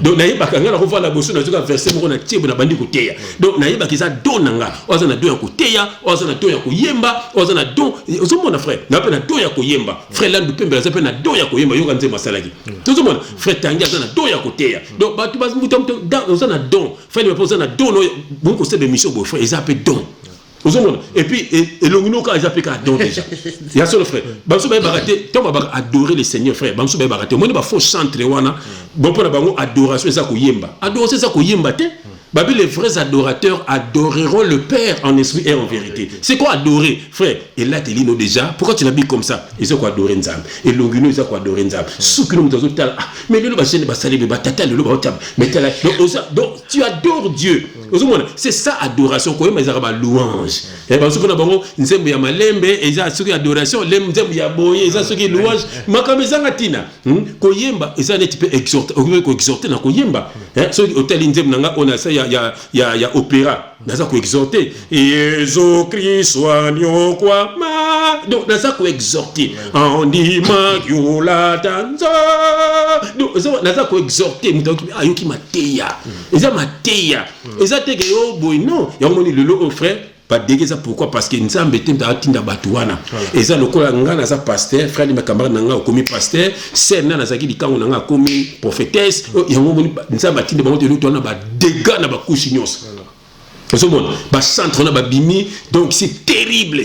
donc na yebaka ngana ko vala bosu na zuka verset moko na tiebo na bandi koteya donc na yebaka za don nanga ozana don ya koteya ozana don ya koyemba ozana don ozomona frère na pe na don ya koyemba frère landu pembe za pe na don ya koyemba yo kanze masalaki tozomona frère tangi azana don ya koteya donc batu bas mutam ozana don frère me posa na don bon ko sebe mission bo frère za pe don ozomona et puis elongino ka za pe ka don déjà ya solo frère banso ba baraté to ba adorer le Seigneur frère banso ba baraté mo ne ba faux chantre wana bon pour na bango adoration za koyemba adoration za koyemba te Babi, les vrais adorateurs adoreront le Père en esprit et en vérité. C'est quoi adorer, frère? Et là, tu dis nous déjà, pourquoi tu l'habilles comme ça? Ils ont quoi adorer Nzam. Et l'ongino, ils ont quoi adorer Nzam. Mais le bassin, donc tu adores Dieu. C'est ça adoration. Quand ils ont louange. Et parce que nous avons malembe, ils ont ceux qui adoration, les boye, ils ont ceux qui louange. Makamezanga tina. Koyemba, ils ont un petit peu exhorté na koyemba. Ceux qui hôtel Nzem on a ça il y a opéra naza ko exhorter Jésus Christ soignons quoi ma donc naza ko exhorter en dima yola danza donc naza ko exhorter mutoki ayoki mateya eza mateya eza teke yo boy non ya moni lelo frère pas déguisa pourquoi parce que nzambe temta atinda batuwana eza lokola ngana za pasteur frère ni makambara nanga komi pasteur serna na zaki likango nanga komi prophétesse yango moni nzambe atinda bango telo tona ba dégâts na ba couche nyos ce monde ba centre na ba bimi donc c'est terrible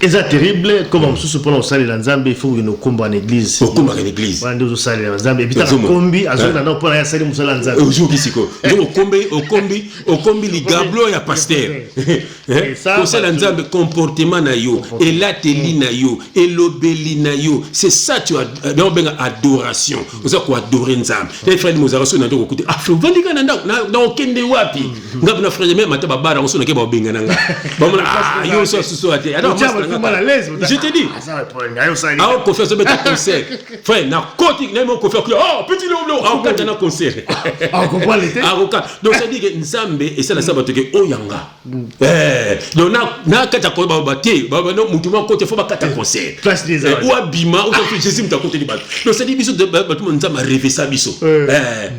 Et c'est terrible, comme on se prend au salle de l'Anzambe, il faut que nous combat en église. Au combat en église. On nous salle de l'Anzambe. Et puis, on combi, à ce moment-là, on a salle de l'Anzambe. Au jour ici, au combi, les gablo et à pasteur. Au salle de l'Anzambe, comportement na yo, et l'ateli na yo, et l'obéli na yo. C'est ça, tu as adoration. Vous avez quoi adorer Nzambe. Les frères de Mozarasso, on a dit, écoutez, ah, frère, venez dans aucun des wapi. Nous avons frère, même, on a dit, on a dit, on a dit, on a dit, mal à l'aise. Je te dis. Ah, confiance de mettre concert. Frère, na côté n'a même confiance. Oh, petit lolo, ah, quand on a concert. Ah, on comprend l'été. Ah, donc ça dit que Nzambe et ça la sabato que oyanga. Donc na kata ko ba baté, ba no mutuma côté faut ba kata concert. Place des ou abima ou que Jésus m'a côté du bas. Donc ça dit biso de tout monde Nzambe rêver ça biso.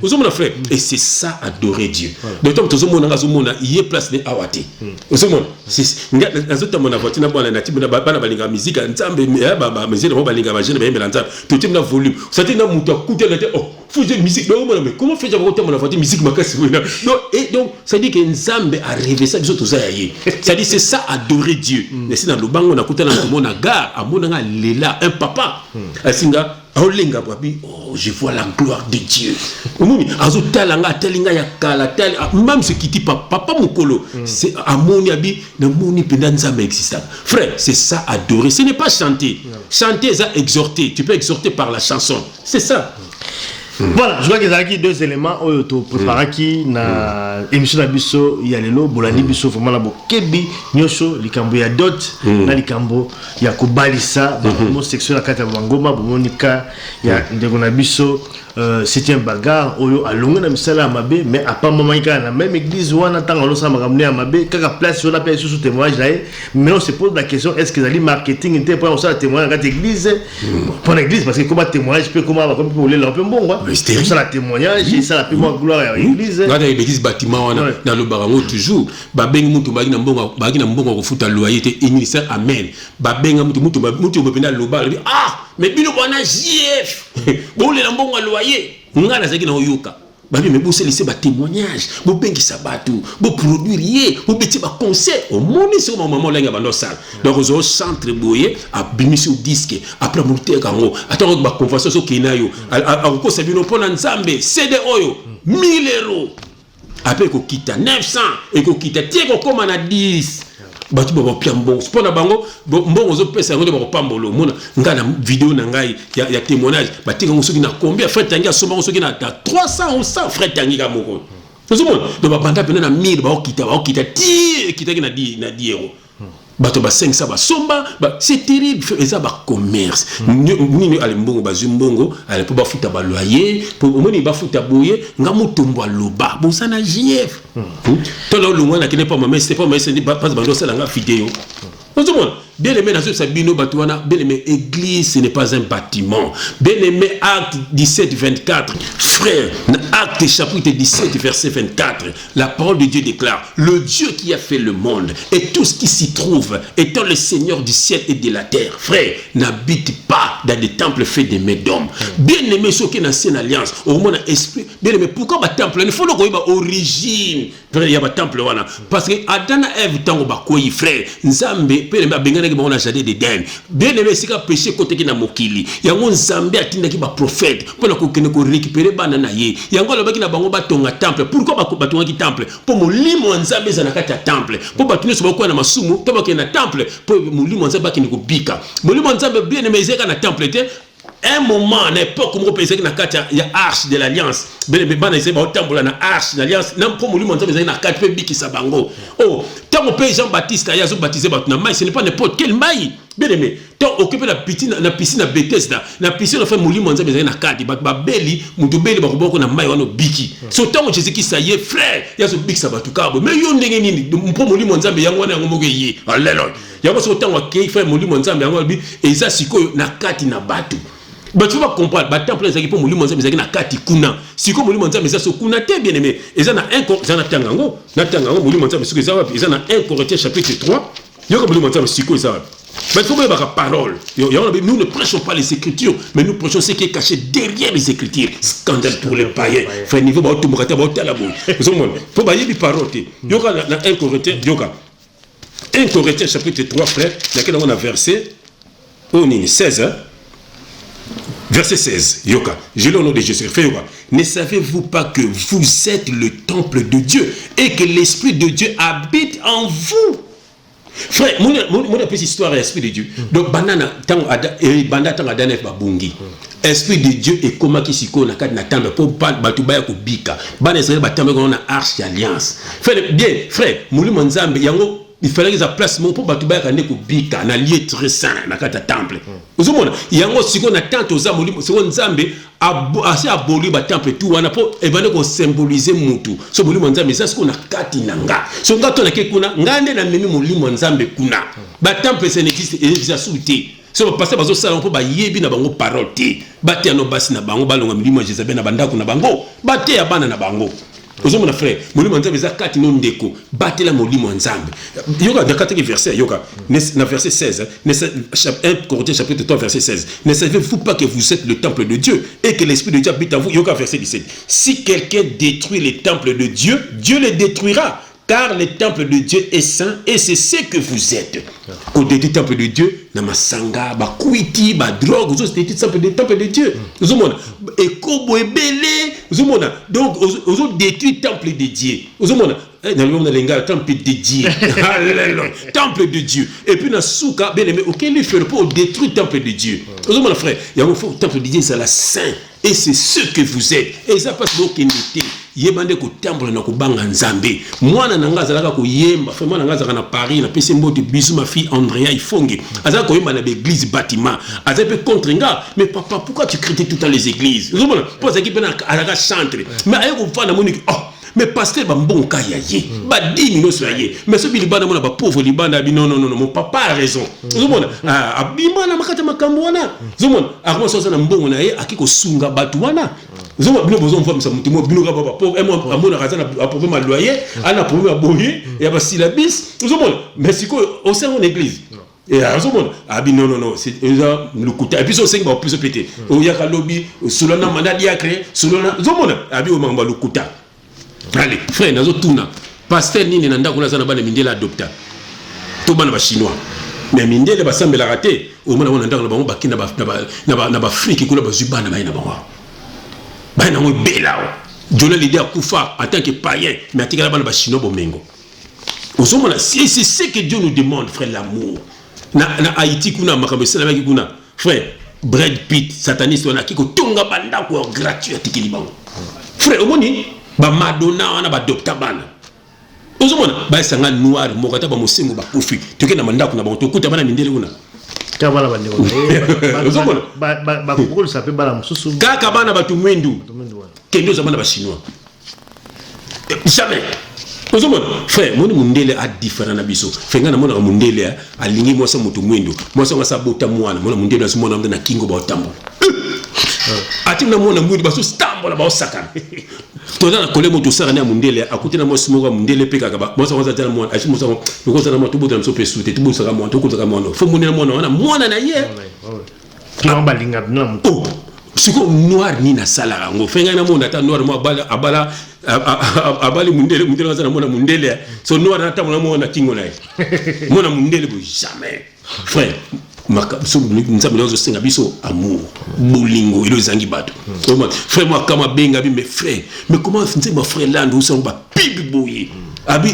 Vous mon frère et c'est ça adorer Dieu. Donc tout tout monde ngazo mona y place de awati. Vous mon c'est ngazo mona voiture na bana na tibuna bana balinga musique Nzambe ba mesere ba balinga ba jeune ba yembela Nzambe. Tout na volume. Ça dit na mutu akuté la tête. Oh, faut dire musique. Mais comment fait j'avoir autant mon voiture musique makasi. Non et donc ça dit que Nzambe a rêvé ça biso tout ça yé. Ça dit c'est ça adorer Dieu. Mais c'est dans le bango na kuta na mona gare à mona lela un papa. Asinga Aolenga papi, oh je vois la gloire de Dieu. Mumi azotalanga telinga ya kala tel même ce qui dit papa mukolo c'est amoni abi na moni penda Nzambe existant. Frère, c'est ça adorer, ce n'est pas chanter. Chanter ça exhorter, tu peux exhorter par la chanson. C'est ça. Voilà, je vois qu'il y a deux éléments auto préparé qui na émission d'Abisso il y a lelo bolandi biso vraiment la bokebi nyosho likambo ya dot na likambo ya kobalisa ba homosexuel na kata ngoma bomonika ya ndeko na biso c'est un bagarre oyo alonga na misala mabe mais à pas moment na même église wana tanga lo sama kamne ya mabe kaka place on appelle sous témoignage là mais on se pose la question est-ce que les marketing était pour ça témoigner dans l'église pour l'église parce que comment témoignage peut comment va comme pour les un peu bon quoi ça la témoignage et ça la plus gloire à l'église dans l'église bâtiment wana dans le barango toujours ba bengi mutu bagi na mbongo ko futa loyer te ministère amen ba benga mutu bopenda loba ah mais bino bwana JF bon les mbongo loyer ngana zaki na oyoka babi me bosé laisser ba témoignage bo bengi sabatu bo produire bo beti ba concert au monde sur maman lenga bando sala donc au centre boye a bimisi au disque après monter kango attends ba conversation kinayo a ko sabino pona Nzambe CD oyo 1000 €. Après ko kita 900 et ko kita tie ko koma na 10 batu ba pia mbongo spona bango mbongo zo pesa ngo ba pambolo mona ngana vidéo na ngai ya témoignage batika ngo soki na combien frère tangi asomba ngo soki na 300 ou 100 frère tangi ka moko tout le monde donc ba banda pena na 1000 ba kita ti kita na 10 €. Bato ba 500 ba somba c'est terrible ça ba commerce nini ale mbongo ba zumbongo ale po ba futa ba loyer po moni ba futa boye ngamutombo loba bosana JF to lo lungwa na kene pas maman c'est pas maman c'est pas bando ça nga vidéo tout le monde bien aimé dans ce sabino batouana bien aimé église ce n'est pas un bâtiment bien aimé acte 17 24 frère acte chapitre 17 verset 24 la parole de Dieu déclare le Dieu qui a fait le monde et tout ce qui s'y trouve étant le Seigneur du ciel et de la terre frère n'habite pas dans des temples faits de mains d'hommes bien aimé ceux qui n'ancienne alliance au moins esprit bien aimé pourquoi ba temple il faut le koyiba origine frère il y a ba temple wana parce que Adam et Ève tango ba koyi frère Nzambe pe ba bengana ki ba na jardin d'Éden bien aimé c'est ka péché côté ki na mokili yango Nzambe atindaki ba prophète pour ko kene ko récupérer bana na ye yango lobaki na bango batonga temple pourquoi ba tonga ki temple pour molimo Nzambe za na kati ya temple pour ba tuni so ba ko na masumu to ba ke na temple pour molimo Nzambe ki ni ko bika molimo Nzambe bien aimé zeka na temple te un moment à l'époque comme on pensait que na kati ya arche de l'alliance ben bana ise ba tambola na arche de l'alliance na pour molimo Nzambe na kati pe biki sa bango oh tant on paye Jean-Baptiste ya zo baptisé ba na mai ce n'est pas n'importe quel mai bien aimé tant occupé la piscine à Bethesda na piscine fait molimo Nzambe na kati ba beli mutu beli ba ko na mai wana biki so tant Jésus qui ça y est frère ya zo biki sa ba tukabo mais yo ndenge nini pour molimo Nzambe yango wana yango moko yi alléluia yango so tant wa ke fait molimo Nzambe yango bi eza sikoyo na kati na batu. Bah tu vas comprendre, bah temple ezaki pour molimo Nzambe ezaki na kati kuna. Siko molimo Nzambe eza so kuna te bien aimé. Eza na 1 Corinthiens na tangango molimo Nzambe siko eza wapi? Eza na 1 Corinthiens chapitre 3. Yoko molimo Nzambe siko eza wapi? Bah il faut bien la parole. Nous ne prêchons pas les écritures, mais nous prêchons ce qui est caché derrière les écritures. Scandale pour les païens. Fait niveau ba tumukata ba talabo. Vous comprenez? Faut ba yebi parole te. Yoka na 1 Corinthiens, yoka 1 Corinthiens chapitre 3 frère, laquelle on a verset 16 hein? Verset 16, Yoka, je lis au nom de Jésus. Ne savez-vous pas que vous êtes le temple de Dieu et que l'Esprit de Dieu habite en vous? Frère, mon appelle cette histoire l'Esprit de Dieu. Donc, banana, tant Adanef Babungi. Esprit de Dieu est comme qui s'y connaît na temple pour batubaya kubika. Ban Israël batambe on a arche d'alliance. Frère, bien, frère, Mouli Nzambe yango il fallait qu'ils place mon pour batuba kande ko bika na lieu très saint na kata temple uzomona yango siko na tante oza molimo siko nzambe asi aboli ba temple tout wana po evane ko symboliser mutu so molimo nzambe ça siko na kati nanga so ngato na ke kuna ngande na memi molimo nzambe kuna ba temple ça n'existe et ça souté so ba passer bazo sala po ba yebi na bango parole te batia no basi na bango balonga milimo Jezabel na bandako na bango batia bana na bango. Ozo mon frère, molimo nzambe za kati no ndeko, batela molimo nzambe. Yoka dans 4 verset, yoka na verset 16, 1 Corinthiens chapitre 3 verset 16. Ne savez-vous pas que vous êtes le temple de Dieu et que l'esprit de Dieu habite en vous? Yoka verset 17. Si quelqu'un détruit les temples de Dieu, Dieu les détruira. Car le temple de Dieu est saint et c'est ce que vous êtes. Quand tu es le temple de Dieu, na masanga, ba kuiti, ba drogue, vous êtes le temple de Dieu. Vous avez et kobo ebele, vous avez donc vous avez détruit le temple de Dieu. Vous avez dans le monde de l'engal, temple de Dieu. Alléluia, temple de Dieu. Et puis dans souka, bien aimé, auquel il fait pour détruire le temple de Dieu. Vous avez frère, il y a un temple de Dieu, c'est la saint. Et c'est ce que vous êtes. Et ça passe beaucoup n'était. Yebande ko temple na ko banga nzambe. Mwana nanga zalaka ko yemba. Fait mwana nanga zalaka na Paris na pese mbote bisu ma fille Andrea Ifonge. Azaka ko yemba na l'église bâtiment. Azaka pe contre nga. Mais papa, pourquoi tu critiques tout le temps les églises? Vous comprenez? Pour ça qui peut na chantre. Mais ayo ko fa na monique. Oh, mais pasteur ba bon ka yaye. Ba 10 minutes yaye. Mais ce bilibana mona ba pauvre libana bi non mon papa a raison. Vous comprenez? Ah, abima na makata makambo wana. Vous comprenez? Akoma sosa na mbongo na ye akiko sunga batu wana. Vous avez besoin de faire ça, vous avez besoin de problème à loyer, un problème à boyer, et à syllabis. Vous avez mais c'est quoi au sein de l'église? Et à ce moment, non, c'est le coup. Et puis, c'est un peu plus pété. Il y a un lobby, selon la maladie à créer, selon la. Vous avez le coup. Allez, frère, nous avons pasteur Nini Nanda, on a un mindé l'adopta. Tout le monde est chinois. Mais mindé, il va sembler la rater. Au moins, on a un baki na fric qui a zuba na baïna. Bah non, belao. Donner l'idée à Koufa en tant que païen, mais à tirer la balle à Chino Bomengo. C'est ce que Dieu nous demande, frère, l'amour. Na Haïti, kuna makabese la maki kuna, frère, Brad Pitt, sataniste, on a qui tonga banda quoi gratuit à tikili bango. Frère, au moni, ba Madonna, on a ba docteur bana. Ozomona, ba sanga noir, mokata ba mosengo ba kufi. Toke na manda kuna ba to kuta bana mindele kuna. Kabala bandeko. Ba kokolo sape bala mususu. Kaka bana batu mwendu. Kendo za bana ba chinois. Jamais. Ozomona, frère, moni mundele a différent na biso. Fenga na mona mundele a lingi mo sa mutu mwendu. Mo sa ngasa bota mwana, mona mundele na mona na kingo ba otambo. Ati na mona mwendu ba so stambo la ba osaka. Toza na kole moto sara na mundele akuti na mo simo mundele pe kaka ba. Mo sa ngasa tana mwana, ashi mo sa ko sa na mo tubuta na so pe sute, tubu sa ka mwana, tubu sa ka mwana. Fo mundele mwana mwana na ye. Ki on balinga na mutu. Siko noir ni na sala ngo fenga na mona ta noir mo abali mundele na mona mundele so noir na ta mona kingo na mona mundele bo jamais frère maka so nzambe lozo senga biso amour bolingo ilo zangi bato frère moi kama benga bi mes frères mais comment nzemba ma frère là ndo so ba pibi boye abi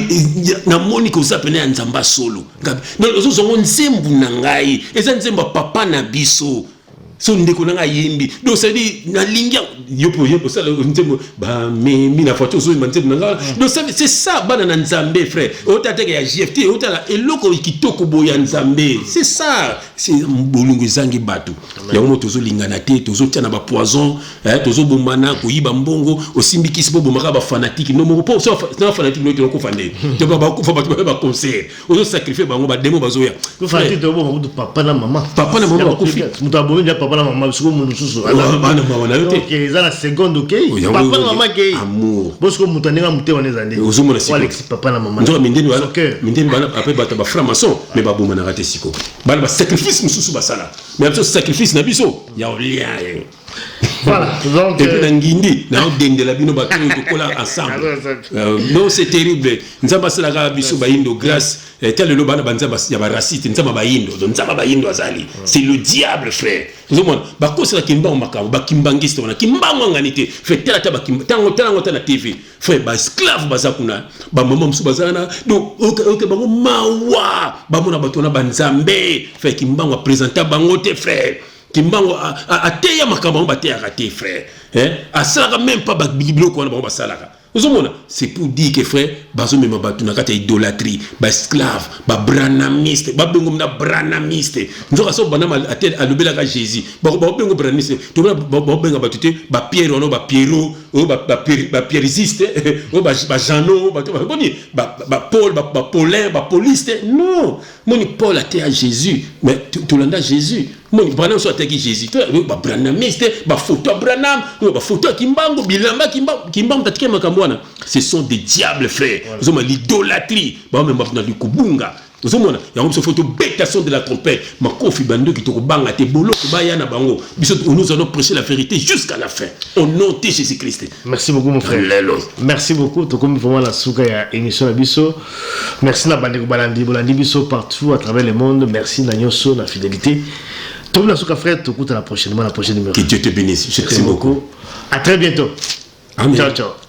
na moni ko zapene nzamba solo ngabi no zo zo nzembu na ngai eza nzemba papa na biso. So ndeko nanga yembi donc ça dit na lingia yopo ça nzembo ba mimi na photo zo nzembo nanga donc c'est ça bana na nzambe frère otateka ya GFT otala eloko kitoko boya nzambe c'est ça c'est bolungu zangi bato ya mo tozo lingana te tozo tiana ba poison tozo bomana ko yiba mbongo osimbi kisibo bomaka ba fanatique no mo po so na fanatique no to ko fande to ba ko fa ba concert ozo sacrifier bango ba demo bazoya ko fanatique to bo papa na maman ko fi mutabombi papa na maman siko munususu bana maman na yote OK za na seconde OK papa na maman ke amour bosco mutanenga mutewa neza ndé ozomona siko Alex papa na maman ndo mindeni wala mindeni bana après bata ba franc-maçon mais ba bomana raté siko bana ba sacrifice mususu basala mais absolument sacrifice na biso ya lien. Voilà, donc depuis Nangindi, na dende la bino bato to kola ensemble. Non, c'est terrible. Nzamba sala ga biso ba indo grâce tel le bana banza ya ba raciste nzamba ba indo, donc nzamba ba indo azali. C'est le diable frère. Vous voyez ba ko sala kimba makabo ba kimbangiste wana kimbango nganité. Fait tel ta ba kimbango tango na TV. Frère ba esclave bazakuna ba mama musu bazana donc OK bango mawa ba mona bato na banzambe. Fait kimbango présenter bango te frère. Kimbango a teya makambo ba teya raté frère. Hein? A salaka même pas ba biblio ko na ba salaka. C'est pour dire que frère, bazomema batu na kati idolâtrie, ba esclave, ba branamiste, ba bengo na branamiste. Nzoka so banama atel alobela ka Jésus. Ba bengo branamiste. To ba benga batute, ba Pierre ono ba Pierrot, ba Pierriste, ba Jeannot, ba Paul, ba Paulin, ba Pauliste. Non. Moni Paul a été à Jésus, mais tu l'as Jésus. Moni Branham soit avec Jésus. Ba branamiste, ba photo Branham, ba photo Kimbango, bilamba Kimbango tatike makambwana. Ce sont des diables, frère. Nous avons l'idolâtrie. Bah même maintenant du kubunga. Nous avons une photo bétation de la trompette. Ma confi bando qui te banga te bolo bayana bango. Nous allons prêcher la vérité jusqu'à la fin. Au nom de Jésus-Christ. Merci beaucoup mon frère. Merci beaucoup. Tu comme vraiment la souka ya émission la biso. Merci na bande bolandi biso partout à travers le monde. Merci na nyoso na fidélité. Tout la souka frère, tu écoutes la prochaine numéro. Que Dieu te bénisse. Je t'aime beaucoup. À très bientôt. Amen. Ciao ciao.